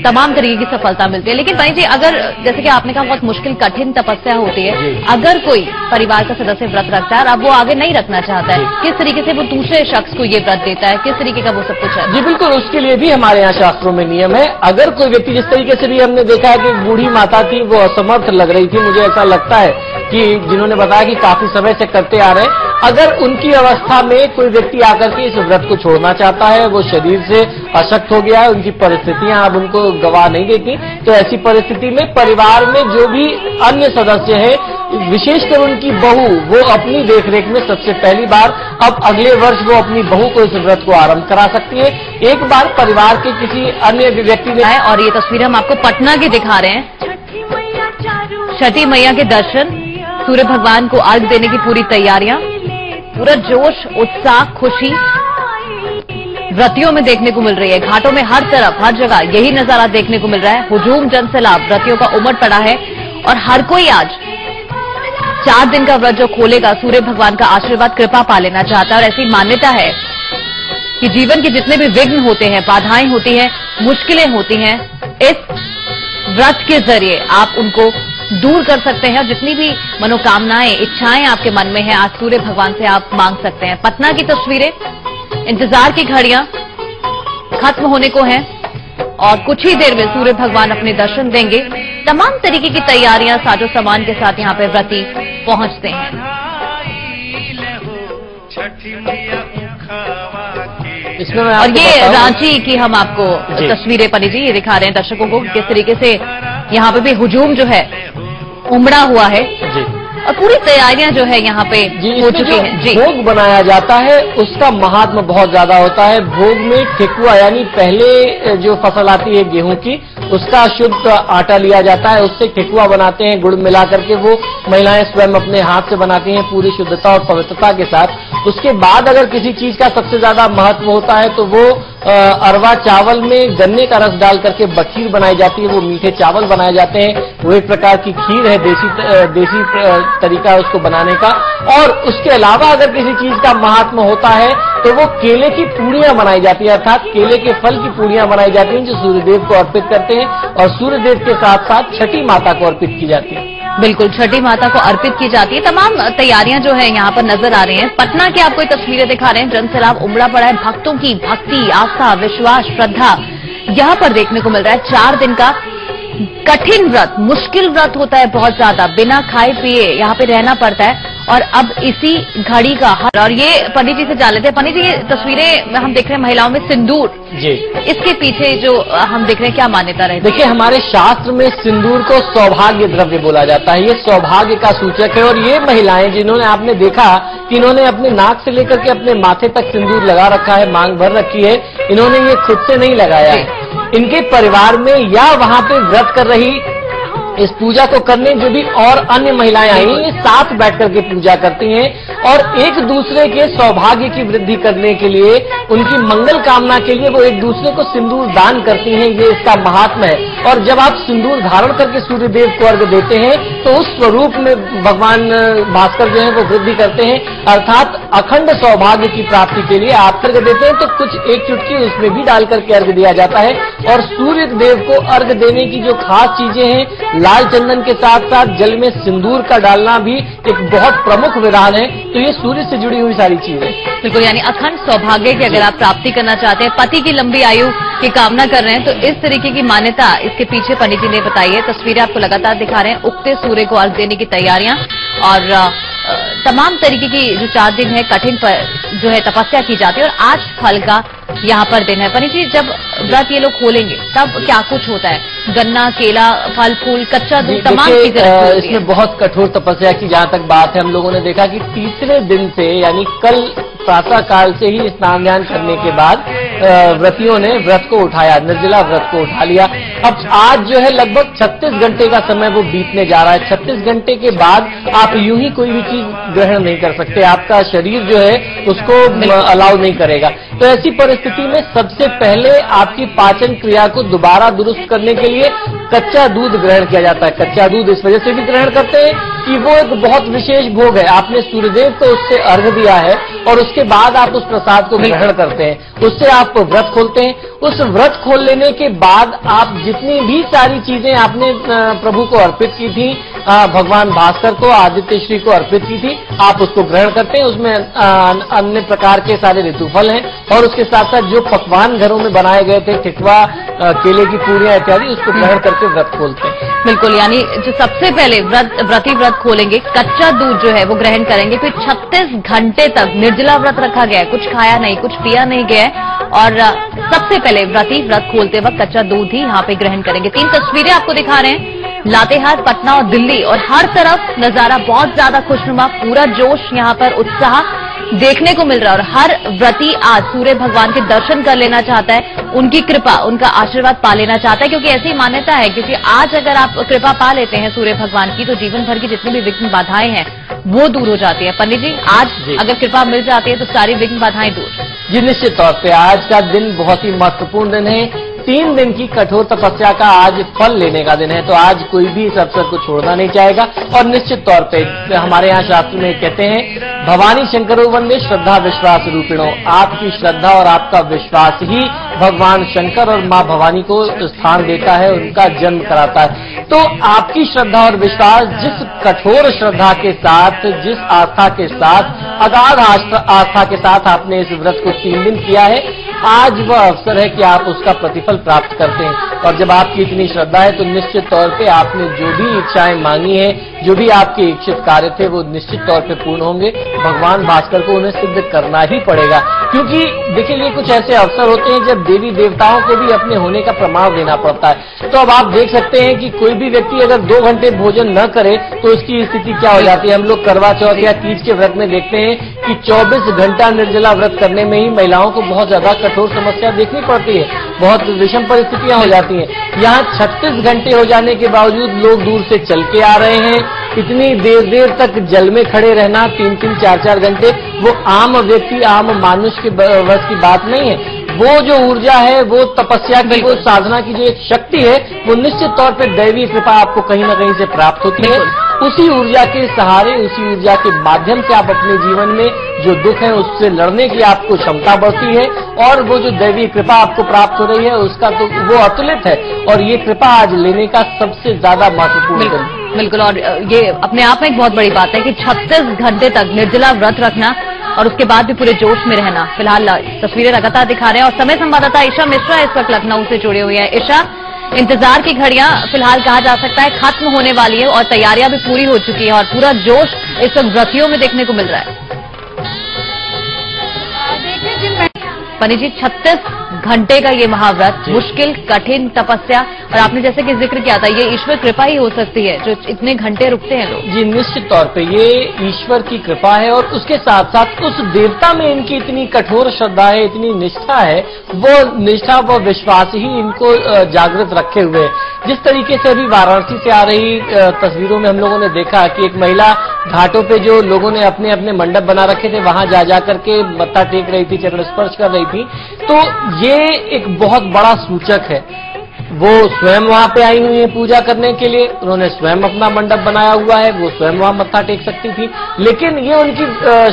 तमाम तरीके की सफलता मिलती है। लेकिन भाई जी, अगर जैसे कि आपने कहा बहुत मुश्किल कठिन तपस्या होती है, अगर कोई परिवार का सदस्य व्रत रखता है और अब वो आगे नहीं रखना चाहता है, किस तरीके से वो दूसरे शख्स को ये व्रत देता है, किस तरीके का वो सब कुछ है? जी बिल्कुल, उसके लिए भी हमारे यहाँ शास्त्रों में नियम है। अगर कोई व्यक्ति, जिस तरीके से भी हमने देखा है कि बूढ़ी माता थी, वो असमर्थ लग रही थी, मुझे ऐसा लगता है कि जिन्होंने बताया कि काफी समय से करते आ रहे हैं, अगर उनकी अवस्था में कोई व्यक्ति आकर के इस व्रत को छोड़ना चाहता है, वो शरीर से अशक्त हो गया है, उनकी परिस्थितियां अब उनको गवा नहीं देती, तो ऐसी परिस्थिति में परिवार में जो भी अन्य सदस्य हैं, विशेषकर उनकी बहू, वो अपनी देखरेख में सबसे पहली बार अब अगले वर्ष वो अपनी बहू को इस व्रत को आरंभ करा सकती है। एक बार परिवार के किसी अन्य व्यक्ति ने, और ये तस्वीर हम आपको पटना की दिखा रहे हैं, छठी मैया के दर्शन, सूर्य भगवान को अर्घ देने की पूरी तैयारियां, पूरा जोश, उत्साह, खुशी व्रतियों में देखने को मिल रही है। घाटों में हर तरफ, हर जगह यही नजारा देखने को मिल रहा है। हुजूम जनसैलाब व्रतियों का उमड़ पड़ा है और हर कोई आज 4 दिन का व्रत जो खोलेगा, सूर्य भगवान का आशीर्वाद, कृपा पा लेना चाहता है। और ऐसी मान्यता है कि जीवन के जितने भी विघ्न होते हैं, बाधाएं होती हैं, मुश्किलें होती हैं, इस व्रत के जरिए आप उनको दूर कर सकते हैं और जितनी भी मनोकामनाएं, इच्छाएं आपके मन में हैं, आज सूर्य भगवान से आप मांग सकते हैं। पटना की तस्वीरें, इंतजार की घड़ियां खत्म होने को हैं और कुछ ही देर में सूर्य भगवान अपने दर्शन देंगे। तमाम तरीके की तैयारियां साजो सामान के साथ यहां पे व्रती पहुंचते हैं। इसमें और ये रांची की हम आपको तस्वीरें पनी जी ये दिखा रहे हैं दर्शकों को, किस तरीके से यहाँ पे भी हुजूम जो है उमड़ा हुआ है जी, और पूरी तैयारियां जो है यहाँ पे हो चुकी हैं। जी, भोग बनाया जाता है, उसका महात्मा बहुत ज्यादा होता है। भोग में ठेकुआ यानी पहले जो फसल आती है गेहूं की, उसका शुद्ध आटा लिया जाता है, उससे ठेकुआ बनाते हैं, गुड़ मिला करके वो महिलाएं स्वयं अपने हाथ से बनाती हैं पूरी शुद्धता और पवित्रता के साथ। उसके बाद अगर किसी चीज का सबसे ज्यादा महत्व होता है तो वो अरवा चावल में गन्ने का रस डाल करके बखीर बनाई जाती है, वो मीठे चावल बनाए जाते हैं। वो एक प्रकार की खीर है, देसी तरीका है उसको बनाने का। और उसके अलावा अगर किसी चीज का महात्मा होता है तो वो केले की पूड़ियां बनाई जाती है, अर्थात केले के फल की पूड़ियां बनाई जाती हैं, जो सूर्यदेव को अर्पित करते हैं और सूर्यदेव के साथ साथ छठी माता को अर्पित की जाती है। बिल्कुल, छठी माता को अर्पित की जाती है। तमाम तैयारियां जो है यहाँ पर नजर आ रही हैं। पटना की आपको तस्वीरें दिखा रहे हैं, जनसैलाब उमड़ा पड़ा है, भक्तों की भक्ति, आस्था, विश्वास, श्रद्धा यहाँ पर देखने को मिल रहा है। 4 दिन का कठिन व्रत, मुश्किल व्रत होता है बहुत ज्यादा, बिना खाए पिए यहाँ पे रहना पड़ता है और अब इसी घड़ी का और ये पंडित जी से जान लेते हैं। पंडित जी, ये तस्वीरें हम देख रहे हैं महिलाओं में सिंदूर, जी, इसके पीछे जो हम देख रहे हैं क्या मान्यता रहती है? देखिए, हमारे शास्त्र में सिंदूर को सौभाग्य द्रव्य बोला जाता है, ये सौभाग्य का सूचक है। और ये महिलाएं जिन्होंने, आपने देखा कि इन्होंने अपने नाक से लेकर के अपने माथे तक सिंदूर लगा रखा है, मांग भर रखी है, इन्होंने ये खुद से नहीं लगाया है। इनके परिवार में या वहां पे व्रत कर रही इस पूजा को करने जो भी और अन्य महिलाएं आई, ये साथ बैठ करके पूजा करती हैं और एक दूसरे के सौभाग्य की वृद्धि करने के लिए, उनकी मंगल कामना के लिए वो एक दूसरे को सिंदूर दान करती हैं। ये इसका महात्मा है। और जब आप सिंदूर धारण करके सूर्यदेव को अर्घ देते हैं तो उस स्वरूप में भगवान भास्कर जो है वो वृद्धि करते हैं, अर्थात अखंड सौभाग्य की प्राप्ति के लिए आप अर्घ देते हैं तो कुछ एक चुटकी उसमें भी डाल करके अर्घ दिया जाता है। और सूर्य देव को अर्घ देने की जो खास चीजें हैं, लाल चंदन के साथ साथ जल में सिंदूर का डालना भी एक बहुत प्रमुख विधान है। तो ये सूर्य से जुड़ी हुई सारी चीजें बिल्कुल, यानी अखंड सौभाग्य की अगर आप प्राप्ति करना चाहते हैं, पति की लंबी आयु की कामना कर रहे हैं, तो इस तरीके की मान्यता इसके पीछे पंडित जी ने बताई है। तस्वीरें आपको लगातार दिखा रहे हैं, उगते सूर्य को अर्घ देने की तैयारियां और तमाम तरीके की जो 4 दिन है कठिन जो है तपस्या की जाती है और आज फल का यहाँ पर दिन है। पनी जी, जब व्रत ये लोग खोलेंगे तब क्या कुछ होता है? गन्ना, केला, फल फूल, कच्चा दूध, तमाम चीजें इसमें बहुत कठोर तपस्या की जहाँ तक बात है, हम लोगों ने देखा कि तीसरे दिन से यानी कल प्रातः काल से ही स्नान ध्यान करने के बाद व्रतियों ने व्रत को उठाया, निर्जला व्रत को उठा लिया। अब आज जो है लगभग 36 घंटे का समय वो बीतने जा रहा है। 36 घंटे के बाद आप यूं ही कोई भी चीज ग्रहण नहीं कर सकते, आपका शरीर जो है उसको अलाउ नहीं करेगा। तो ऐसी परिस्थिति में सबसे पहले आपकी पाचन क्रिया को दोबारा दुरुस्त करने के लिए कच्चा दूध ग्रहण किया जाता है। कच्चा दूध इस वजह से भी ग्रहण करते हैं कि वो एक बहुत विशेष भोग है, आपने सूर्यदेव को उससे अर्घ दिया है और उसके बाद आप उस प्रसाद को ग्रहण करते हैं, उससे आप व्रत खोलते हैं। उस व्रत खोल लेने के बाद आप जितनी भी सारी चीजें आपने प्रभु को अर्पित की थी, भगवान भास्कर को, आदित्य श्री को अर्पित की थी, आप उसको ग्रहण करते हैं। उसमें अन्य प्रकार के सारे ऋतुफल हैं और उसके साथ साथ जो पकवान घरों में बनाए गए थे, ठिठवा, केले की पूरियां इत्यादि, उसको ग्रहण करके व्रत खोलते हैं। बिल्कुल, यानी जो सबसे पहले व्रती व्रत खोलेंगे, कच्चा दूध जो है वो ग्रहण करेंगे, फिर 36 घंटे तक निर्जला व्रत रखा गया है, कुछ खाया नहीं, कुछ पिया नहीं गया है और सबसे पहले व्रती व्रत खोलते वक्त कच्चा दूध ही यहाँ पे ग्रहण करेंगे। 3 तस्वीरें आपको दिखा रहे हैं, लातेहार, पटना और दिल्ली, और हर तरफ नजारा बहुत ज्यादा खुशनुमा, पूरा जोश, यहाँ पर उत्साह देखने को मिल रहा है और हर व्रती आज सूर्य भगवान के दर्शन कर लेना चाहता है, उनकी कृपा, उनका आशीर्वाद पा लेना चाहता है, क्योंकि ऐसी मान्यता है, क्योंकि आज अगर आप कृपा पा लेते हैं सूर्य भगवान की तो जीवन भर की जितनी भी विघ्न बाधाएं हैं वो दूर हो जाती है। पंडित जी, आज अगर कृपा मिल जाती है तो सारी विघ्न बाधाएं दूर। जी निश्चित तौर पे आज का दिन बहुत ही महत्वपूर्ण दिन है। 3 दिन की कठोर तपस्या का आज फल लेने का दिन है, तो आज कोई भी इस अवसर को छोड़ना नहीं चाहेगा। और निश्चित तौर पे हमारे यहाँ शास्त्र में कहते हैं, भवानी शंकरो वंदे श्रद्धा विश्वास रूपिणो, आपकी श्रद्धा और आपका विश्वास ही भगवान शंकर और माँ भवानी को स्थान देता है, उनका जन्म कराता है। तो आपकी श्रद्धा और विश्वास, जिस कठोर श्रद्धा के साथ, जिस आस्था के साथ, अगाध आस्था के साथ आपने इस व्रत को 3 दिन किया है, आज वह अवसर है कि आप उसका प्रतिफल प्राप्त करते हैं। और जब आपकी इतनी श्रद्धा है तो निश्चित तौर पे आपने जो भी इच्छाएं मांगी हैं, जो भी आपके इच्छित कार्य थे, वो निश्चित तौर पे पूर्ण होंगे। भगवान भास्कर को उन्हें सिद्ध करना ही पड़ेगा, क्योंकि देखिए ये कुछ ऐसे अवसर होते हैं जब देवी देवताओं को भी अपने होने का प्रमाण देना पड़ता है। तो अब आप देख सकते हैं कि कोई भी व्यक्ति अगर 2 घंटे भोजन न करे तो उसकी स्थिति क्या हो जाती है। हम लोग करवा चौथ या तीज के व्रत में देखते हैं कि 24 घंटा निर्जला व्रत करने में ही महिलाओं को बहुत ज्यादा कठोर समस्या देखनी पड़ती है, बहुत विषम परिस्थितियां हो जाती हैं। यहाँ 36 घंटे हो जाने के बावजूद लोग दूर से चल के आ रहे हैं। इतनी देर तक जल में खड़े रहना, 3-3, 4-4 घंटे, वो आम व्यक्ति, आम मानुष के बस की बात नहीं है। वो जो ऊर्जा है, वो तपस्या की, वो साधना की जो एक शक्ति है, वो निश्चित तौर पे दैवी कृपा आपको कहीं न कहीं से प्राप्त होती है। उसी ऊर्जा के सहारे, उसी ऊर्जा के माध्यम से आप अपने जीवन में जो दुख है उससे लड़ने की आपको क्षमता बढ़ती है और वो जो दैवी कृपा आपको प्राप्त हो रही है उसका तो वो अतुलित है। और ये कृपा आज लेने का सबसे ज्यादा महत्वपूर्ण दिन। बिल्कुल, और ये अपने आप में एक बहुत बड़ी बात है कि 36 घंटे तक निर्जला व्रत रखना और उसके बाद भी पूरे जोश में रहना। फिलहाल तस्वीरें लगातार दिखा रहे हैं और समय संवाददाता ईशा मिश्रा इस वक्त लखनऊ से जुड़े हुए हैं। ईशा, इंतजार की घड़ियां फिलहाल कहा जा सकता है खत्म होने वाली है और तैयारियां भी पूरी हो चुकी है और पूरा जोश इस वक्त व्रतियों में देखने को मिल रहा है। पनी जी, 36 घंटे का ये महाव्रत, मुश्किल, कठिन तपस्या, और आपने जैसे कि जिक्र किया था, ये ईश्वर कृपा ही हो सकती है जो इतने घंटे रुकते हैं लोग। जी निश्चित तौर पे ये ईश्वर की कृपा है और उसके साथ साथ उस देवता में इनकी इतनी कठोर श्रद्धा है, इतनी निष्ठा है, वो निष्ठा, वो विश्वास ही इनको जागृत रखे हुए है। जिस तरीके से अभी वाराणसी से आ रही तस्वीरों में हम लोगों ने देखा कि एक महिला घाटों पे जो लोगों ने अपने अपने मंडप बना रखे थे, वहां जा करके मत्था टेक रही थी, चरण स्पर्श कर रही थी। तो ये एक बहुत बड़ा सूचक है। वो स्वयं वहां पे आई हुई है पूजा करने के लिए, उन्होंने स्वयं अपना मंडप बनाया हुआ है, वो स्वयं वहां मत्था टेक सकती थी, लेकिन ये उनकी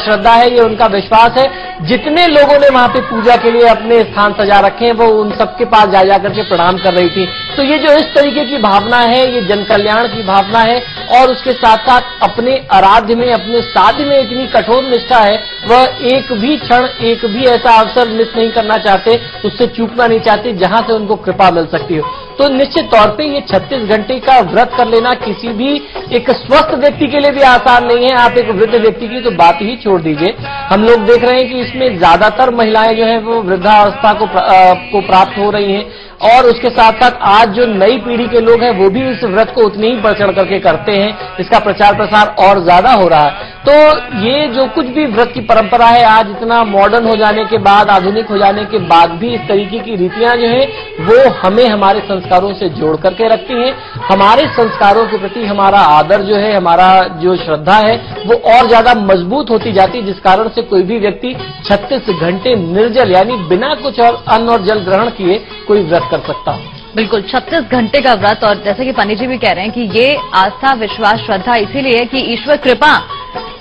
श्रद्धा है, ये उनका विश्वास है। जितने लोगों ने वहां पे पूजा के लिए अपने स्थान सजा रखे हैं, वो उन सबके पास जा करके प्रणाम कर रही थी। तो ये जो इस तरीके की भावना है, ये जन कल्याण की भावना है और उसके साथ साथ अपने आराध्य में, अपने साध्य में इतनी कठोर निष्ठा है, वह एक भी क्षण, एक भी ऐसा अवसर मिस नहीं करना चाहते, उससे चूकना नहीं चाहते जहां से उनको कृपा मिल सकती है। तो निश्चित तौर पे ये 36 घंटे का व्रत कर लेना किसी भी एक स्वस्थ व्यक्ति के लिए भी आसान नहीं है। आप एक वृद्ध व्यक्ति की तो बात ही छोड़ दीजिए। हम लोग देख रहे हैं कि इसमें ज्यादातर महिलाएं जो है वो वृद्धावस्था को प्राप्त हो रही हैं, और उसके साथ साथ आज जो नई पीढ़ी के लोग हैं वो भी इस व्रत को उतनी ही बढ़ चढ़ करके करते हैं। इसका प्रचार प्रसार और ज्यादा हो रहा है। तो ये जो कुछ भी व्रत की परंपरा है, आज इतना मॉडर्न हो जाने के बाद, आधुनिक हो जाने के बाद भी इस तरीके की रीतियां जो है वो हमें हमारे संस्कारों से जोड़ करके रखती हैं। हमारे संस्कारों के प्रति हमारा आदर जो है, हमारा जो श्रद्धा है वो और ज्यादा मजबूत होती जाती है, जिस कारण से कोई भी व्यक्ति 36 घंटे निर्जल यानी बिना कुछ और अन्न और जल ग्रहण किए कोई व्रत कर सकता है। बिल्कुल 36 घंटे का व्रत, और जैसे कि पंडित जी भी कह रहे हैं कि ये आस्था, विश्वास, श्रद्धा इसीलिए है कि ईश्वर कृपा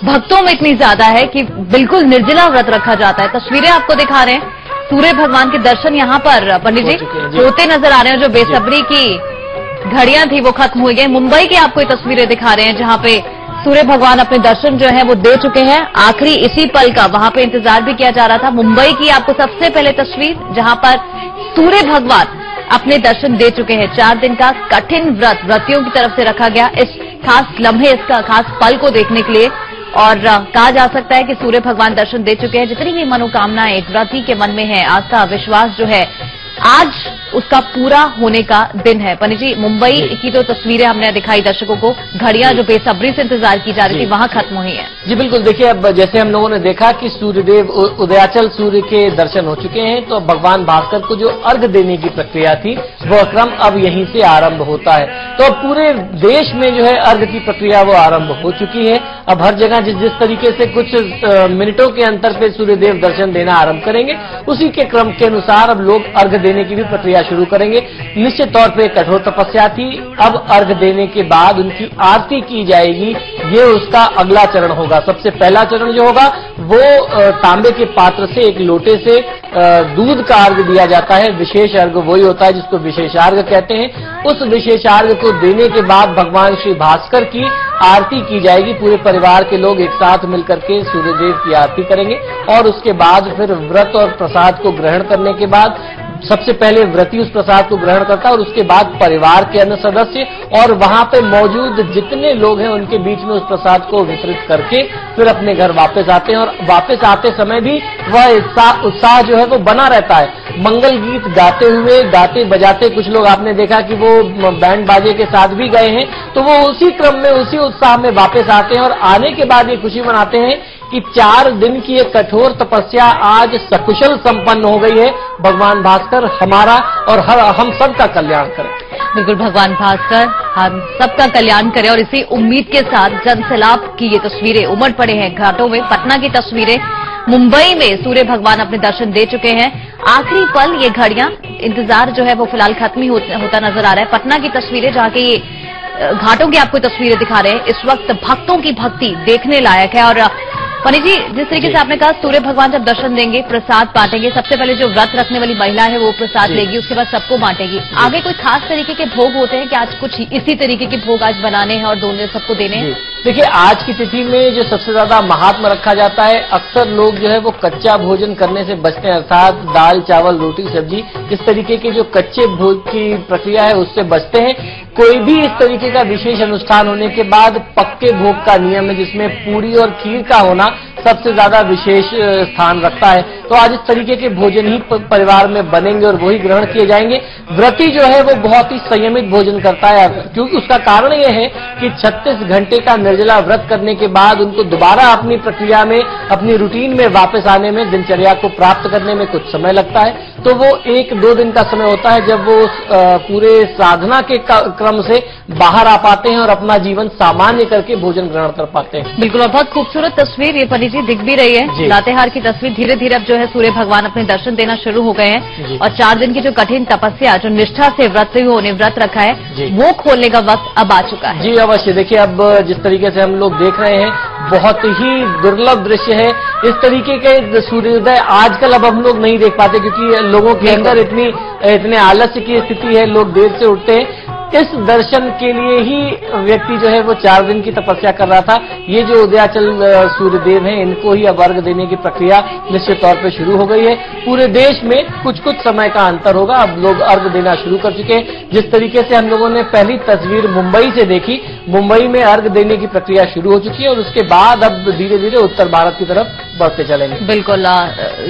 भक्तों में इतनी ज्यादा है कि बिल्कुल निर्जला व्रत रखा जाता है। तस्वीरें आपको दिखा रहे हैं, सूर्य भगवान के दर्शन यहाँ पर पंडित जी होते नजर आ रहे हैं। जो बेसब्री की घड़ियां थी वो खत्म हो गई। मुंबई की आपको ये तस्वीरें दिखा रहे हैं जहाँ पे सूर्य भगवान अपने दर्शन जो है वो दे चुके हैं। आखिरी इसी पल का वहां पे इंतजार भी किया जा रहा था। मुंबई की आपको सबसे पहले तस्वीर जहां पर सूर्य भगवान अपने दर्शन दे चुके हैं। 4 दिन का कठिन व्रत व्रतियों की तरफ से रखा गया इस खास लम्हे, इसका खास पल को देखने के लिए, और कहा जा सकता है कि सूर्य भगवान दर्शन दे चुके हैं। जितनी भी मनोकामनाएं एक व्रती के मन में है, आस्था, विश्वास जो है, आज उसका पूरा होने का दिन है। पंडित जी, मुंबई की तो तस्वीरें हमने दिखाई दर्शकों को, घड़ियां जो बेसब्री से इंतजार की जा रही थी वहां खत्म हुई है। जी बिल्कुल, देखिए अब जैसे हम लोगों ने देखा कि सूर्यदेव उदयाचल सूर्य के दर्शन हो चुके हैं, तो भगवान भास्कर को जो अर्घ देने की प्रक्रिया थी वह क्रम अब यहीं से आरंभ होता है। तो अब पूरे देश में जो है अर्घ की प्रक्रिया वो आरंभ हो चुकी है। अब हर जगह जिस तरीके से कुछ मिनटों के अंतर पे सूर्यदेव दर्शन देना आरंभ करेंगे, उसी के क्रम के अनुसार अब लोग अर्घ देने की भी प्रक्रिया शुरू करेंगे। निश्चित तौर पे कठोर तपस्या थी, अब अर्घ देने के बाद उनकी आरती की जाएगी, ये उसका अगला चरण होगा। सबसे पहला चरण जो होगा वो तांबे के पात्र से एक लोटे से दूध का अर्घ दिया जाता है। विशेष अर्घ वही होता है जिसको विशेषार्घ कहते हैं। उस विशेषार्घ को देने के बाद भगवान श्री भास्कर की आरती की जाएगी। पूरे परिवार के लोग एक साथ मिलकर के सूर्यदेव की आरती करेंगे, और उसके बाद फिर व्रत और प्रसाद को ग्रहण करने के बाद सबसे पहले व्रती उस प्रसाद को ग्रहण करता है, और उसके बाद परिवार के अन्य सदस्य और वहां पे मौजूद जितने लोग हैं उनके बीच में उस प्रसाद को वितरित करके फिर अपने घर वापस आते हैं। और वापस आते समय भी वह उत्साह जो है वो बना रहता है। मंगल गीत गाते हुए, गाते बजाते, कुछ लोग आपने देखा कि वो बैंड बाजे के साथ भी गए हैं, तो वो उसी क्रम में, उसी उत्साह में वापस आते हैं। और आने के बाद ये खुशी मनाते हैं कि 4 दिन की एक कठोर तपस्या आज सकुशल संपन्न हो गई है। भगवान भास्कर हमारा और हम सबका कल्याण करें। बिल्कुल, भगवान भास्कर हम सबका कल्याण करें, और इसी उम्मीद के साथ जनसैलाब की ये तस्वीरें उमड़ पड़े हैं घाटों में। पटना की तस्वीरें, मुंबई में सूर्य भगवान अपने दर्शन दे चुके हैं। आखिरी पल, ये घड़ियां, इंतजार जो है वो फिलहाल खत्म ही होता नजर आ रहा है। पटना की तस्वीरें जहाँ के ये घाटों की आपको तस्वीरें दिखा रहे हैं, इस वक्त भक्तों की भक्ति देखने लायक है। और पंडित जी, जिस तरीके से आपने कहा सूर्य भगवान जब दर्शन देंगे, प्रसाद बांटेंगे, सबसे पहले जो व्रत रखने वाली महिला है वो प्रसाद लेगी, उसके बाद सबको बांटेगी। आगे कोई खास तरीके के भोग होते हैं कि आज कुछ इसी तरीके के भोग आज बनाने हैं और दोनों सबको देने हैं? देखिए, आज की तिथि में जो सबसे ज्यादा महात्मा रखा जाता है, अक्सर लोग जो है वो कच्चा भोजन करने से बचते हैं, अर्थात दाल, चावल, रोटी, सब्जी, इस तरीके के जो कच्चे भोज की प्रक्रिया है उससे बचते हैं। कोई भी इस तरीके का विशेष अनुष्ठान होने के बाद पक्के भोग का नियम है, जिसमें पूरी और खीर का होना सबसे ज्यादा विशेष स्थान रखता है। तो आज इस तरीके के भोजन ही परिवार में बनेंगे और वही ग्रहण किए जाएंगे। व्रती जो है वो बहुत ही संयमित भोजन करता है, क्योंकि उसका कारण यह है कि 36 घंटे का निर्जला व्रत करने के बाद उनको दोबारा अपनी प्रक्रिया में, अपनी रूटीन में वापस आने में, दिनचर्या को प्राप्त करने में कुछ समय लगता है। तो वो 1-2 दिन का समय होता है जब वो पूरे साधना के क्रम से बाहर आ पाते हैं और अपना जीवन सामान्य करके भोजन ग्रहण कर पाते हैं। बिल्कुल, और बहुत खूबसूरत तस्वीर ये पंडित जी दिख भी रही है। लातेहार की तस्वीर, धीरे धीरे अब जो है सूर्य भगवान अपने दर्शन देना शुरू हो गए हैं, और 4 दिन की जो कठिन तपस्या, जो निष्ठा से व्रतियों ने व्रत रखा है, वो खोलने का वक्त अब आ चुका है। जी अवश्य। देखिए, अब जिस तरीके से हम लोग देख रहे हैं, बहुत ही दुर्लभ दृश्य है। इस तरीके के सूर्योदय आजकल अब हम लोग नहीं देख पाते, क्योंकि लोगों के अंदर इतने आलस्य की स्थिति है, लोग देर से उठते हैं। इस दर्शन के लिए ही व्यक्ति जो है वो 4 दिन की तपस्या कर रहा था। ये जो उदयाचल सूर्यदेव हैं, इनको ही अब अर्घ देने की प्रक्रिया निश्चित तौर पे शुरू हो गई है। पूरे देश में कुछ कुछ समय का अंतर होगा, अब लोग अर्घ देना शुरू कर चुके हैं। जिस तरीके से हम लोगों ने पहली तस्वीर मुंबई से देखी, मुंबई में अर्घ देने की प्रक्रिया शुरू हो चुकी है और उसके बाद अब धीरे धीरे उत्तर भारत की तरफ बढ़ते चलेंगे। बिल्कुल,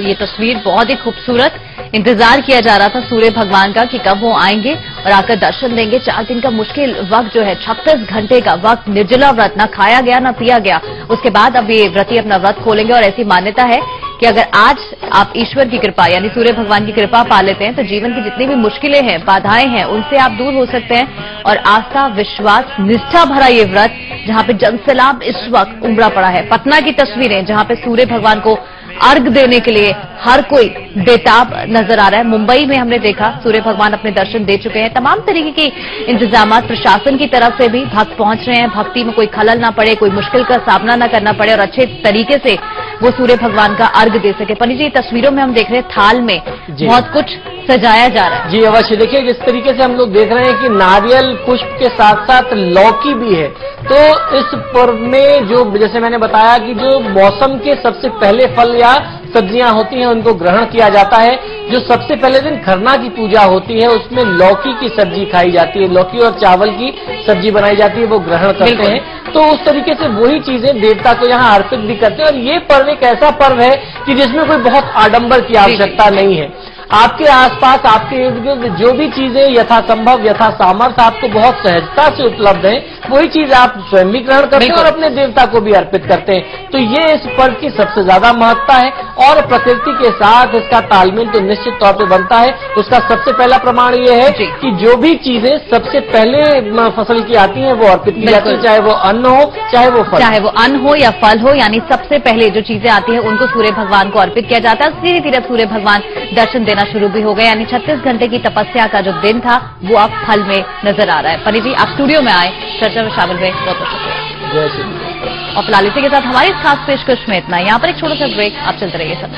ये तस्वीर बहुत ही खूबसूरत। इंतजार किया जा रहा था सूर्य भगवान का कि कब वो आएंगे और आकर दर्शन देंगे। 4 दिन का मुश्किल वक्त जो है, 36 घंटे का वक्त, निर्जला व्रत, ना खाया गया ना पिया गया। उसके बाद अब ये व्रती अपना व्रत खोलेंगे और ऐसी मान्यता है कि अगर आज आप ईश्वर की कृपा यानी सूर्य भगवान की कृपा पा लेते हैं तो जीवन की जितनी भी मुश्किलें हैं, बाधाएं हैं, उनसे आप दूर हो सकते हैं। और आस्था, विश्वास, निष्ठा भरा ये व्रत, जहां पे जनसैलाब इस वक्त उमड़ा पड़ा है। पटना की तस्वीरें जहां पे सूर्य भगवान को अर्घ देने के लिए हर कोई बेताब नजर आ रहा है। मुंबई में हमने देखा सूर्य भगवान अपने दर्शन दे चुके हैं। तमाम तरीके के इंतजामात प्रशासन की तरफ से भी, भक्त पहुंच रहे हैं, भक्ति में कोई खलल ना पड़े, कोई मुश्किल का सामना ना करना पड़े और अच्छे तरीके से वो सूर्य भगवान का अर्घ दे सके। पंडित जी, तस्वीरों में हम देख रहे हैं थाल में बहुत कुछ सजाया जा रहा है। जी अवश्य, देखिए जिस तरीके से हम लोग देख रहे हैं कि नारियल पुष्प के साथ साथ लौकी भी है। तो इस पर्व में जो, जैसे मैंने बताया कि जो मौसम के सबसे पहले फल या सब्जियां होती हैं उनको ग्रहण किया जाता है। जो सबसे पहले दिन खरना की पूजा होती है उसमें लौकी की सब्जी खाई जाती है, लौकी और चावल की सब्जी बनाई जाती है, वो ग्रहण करते हैं। तो उस तरीके से वही चीजें देवता को यहाँ अर्पित भी करते हैं। और ये पर्व एक ऐसा पर्व है कि जिसमें कोई बहुत आडंबर की आवश्यकता नहीं है। आपके आसपास, आपके इर्द गिर्द जो भी चीजें यथासंभव, यथा सामर्थ्य आपको बहुत सहजता से उपलब्ध है, वही चीज आप स्वयं भी ग्रहण करते हैं और अपने देवता को भी अर्पित करते हैं। तो ये इस पर्व की सबसे ज्यादा महत्ता है और प्रकृति के साथ इसका तालमेल तो निश्चित तौर पे बनता है। उसका सबसे पहला प्रमाण ये है कि जो भी चीजें सबसे पहले फसल की आती हैं वो अर्पित की जाती है, चाहे वो अन्न हो चाहे वो फल, चाहे वो अन्न हो या फल हो, यानी सबसे पहले जो चीजें आती है उनको सूर्य भगवान को अर्पित किया जाता है। धीरे धीरे सूर्य भगवान दर्शन देना शुरू भी हो गए, यानी 36 घंटे की तपस्या का जो दिन था वो अब फल में नजर आ रहा है। पंडित जी, आप स्टूडियो में आए, चर्चा में शामिल हुए, बहुत बहुत शुक्रिया। जय श्री कृष्ण। और फिलहाल इसी के साथ हमारी इस खास पेशकश में इतना। यहाँ पर एक छोटा सा ब्रेक, आप चलते रहिए सब।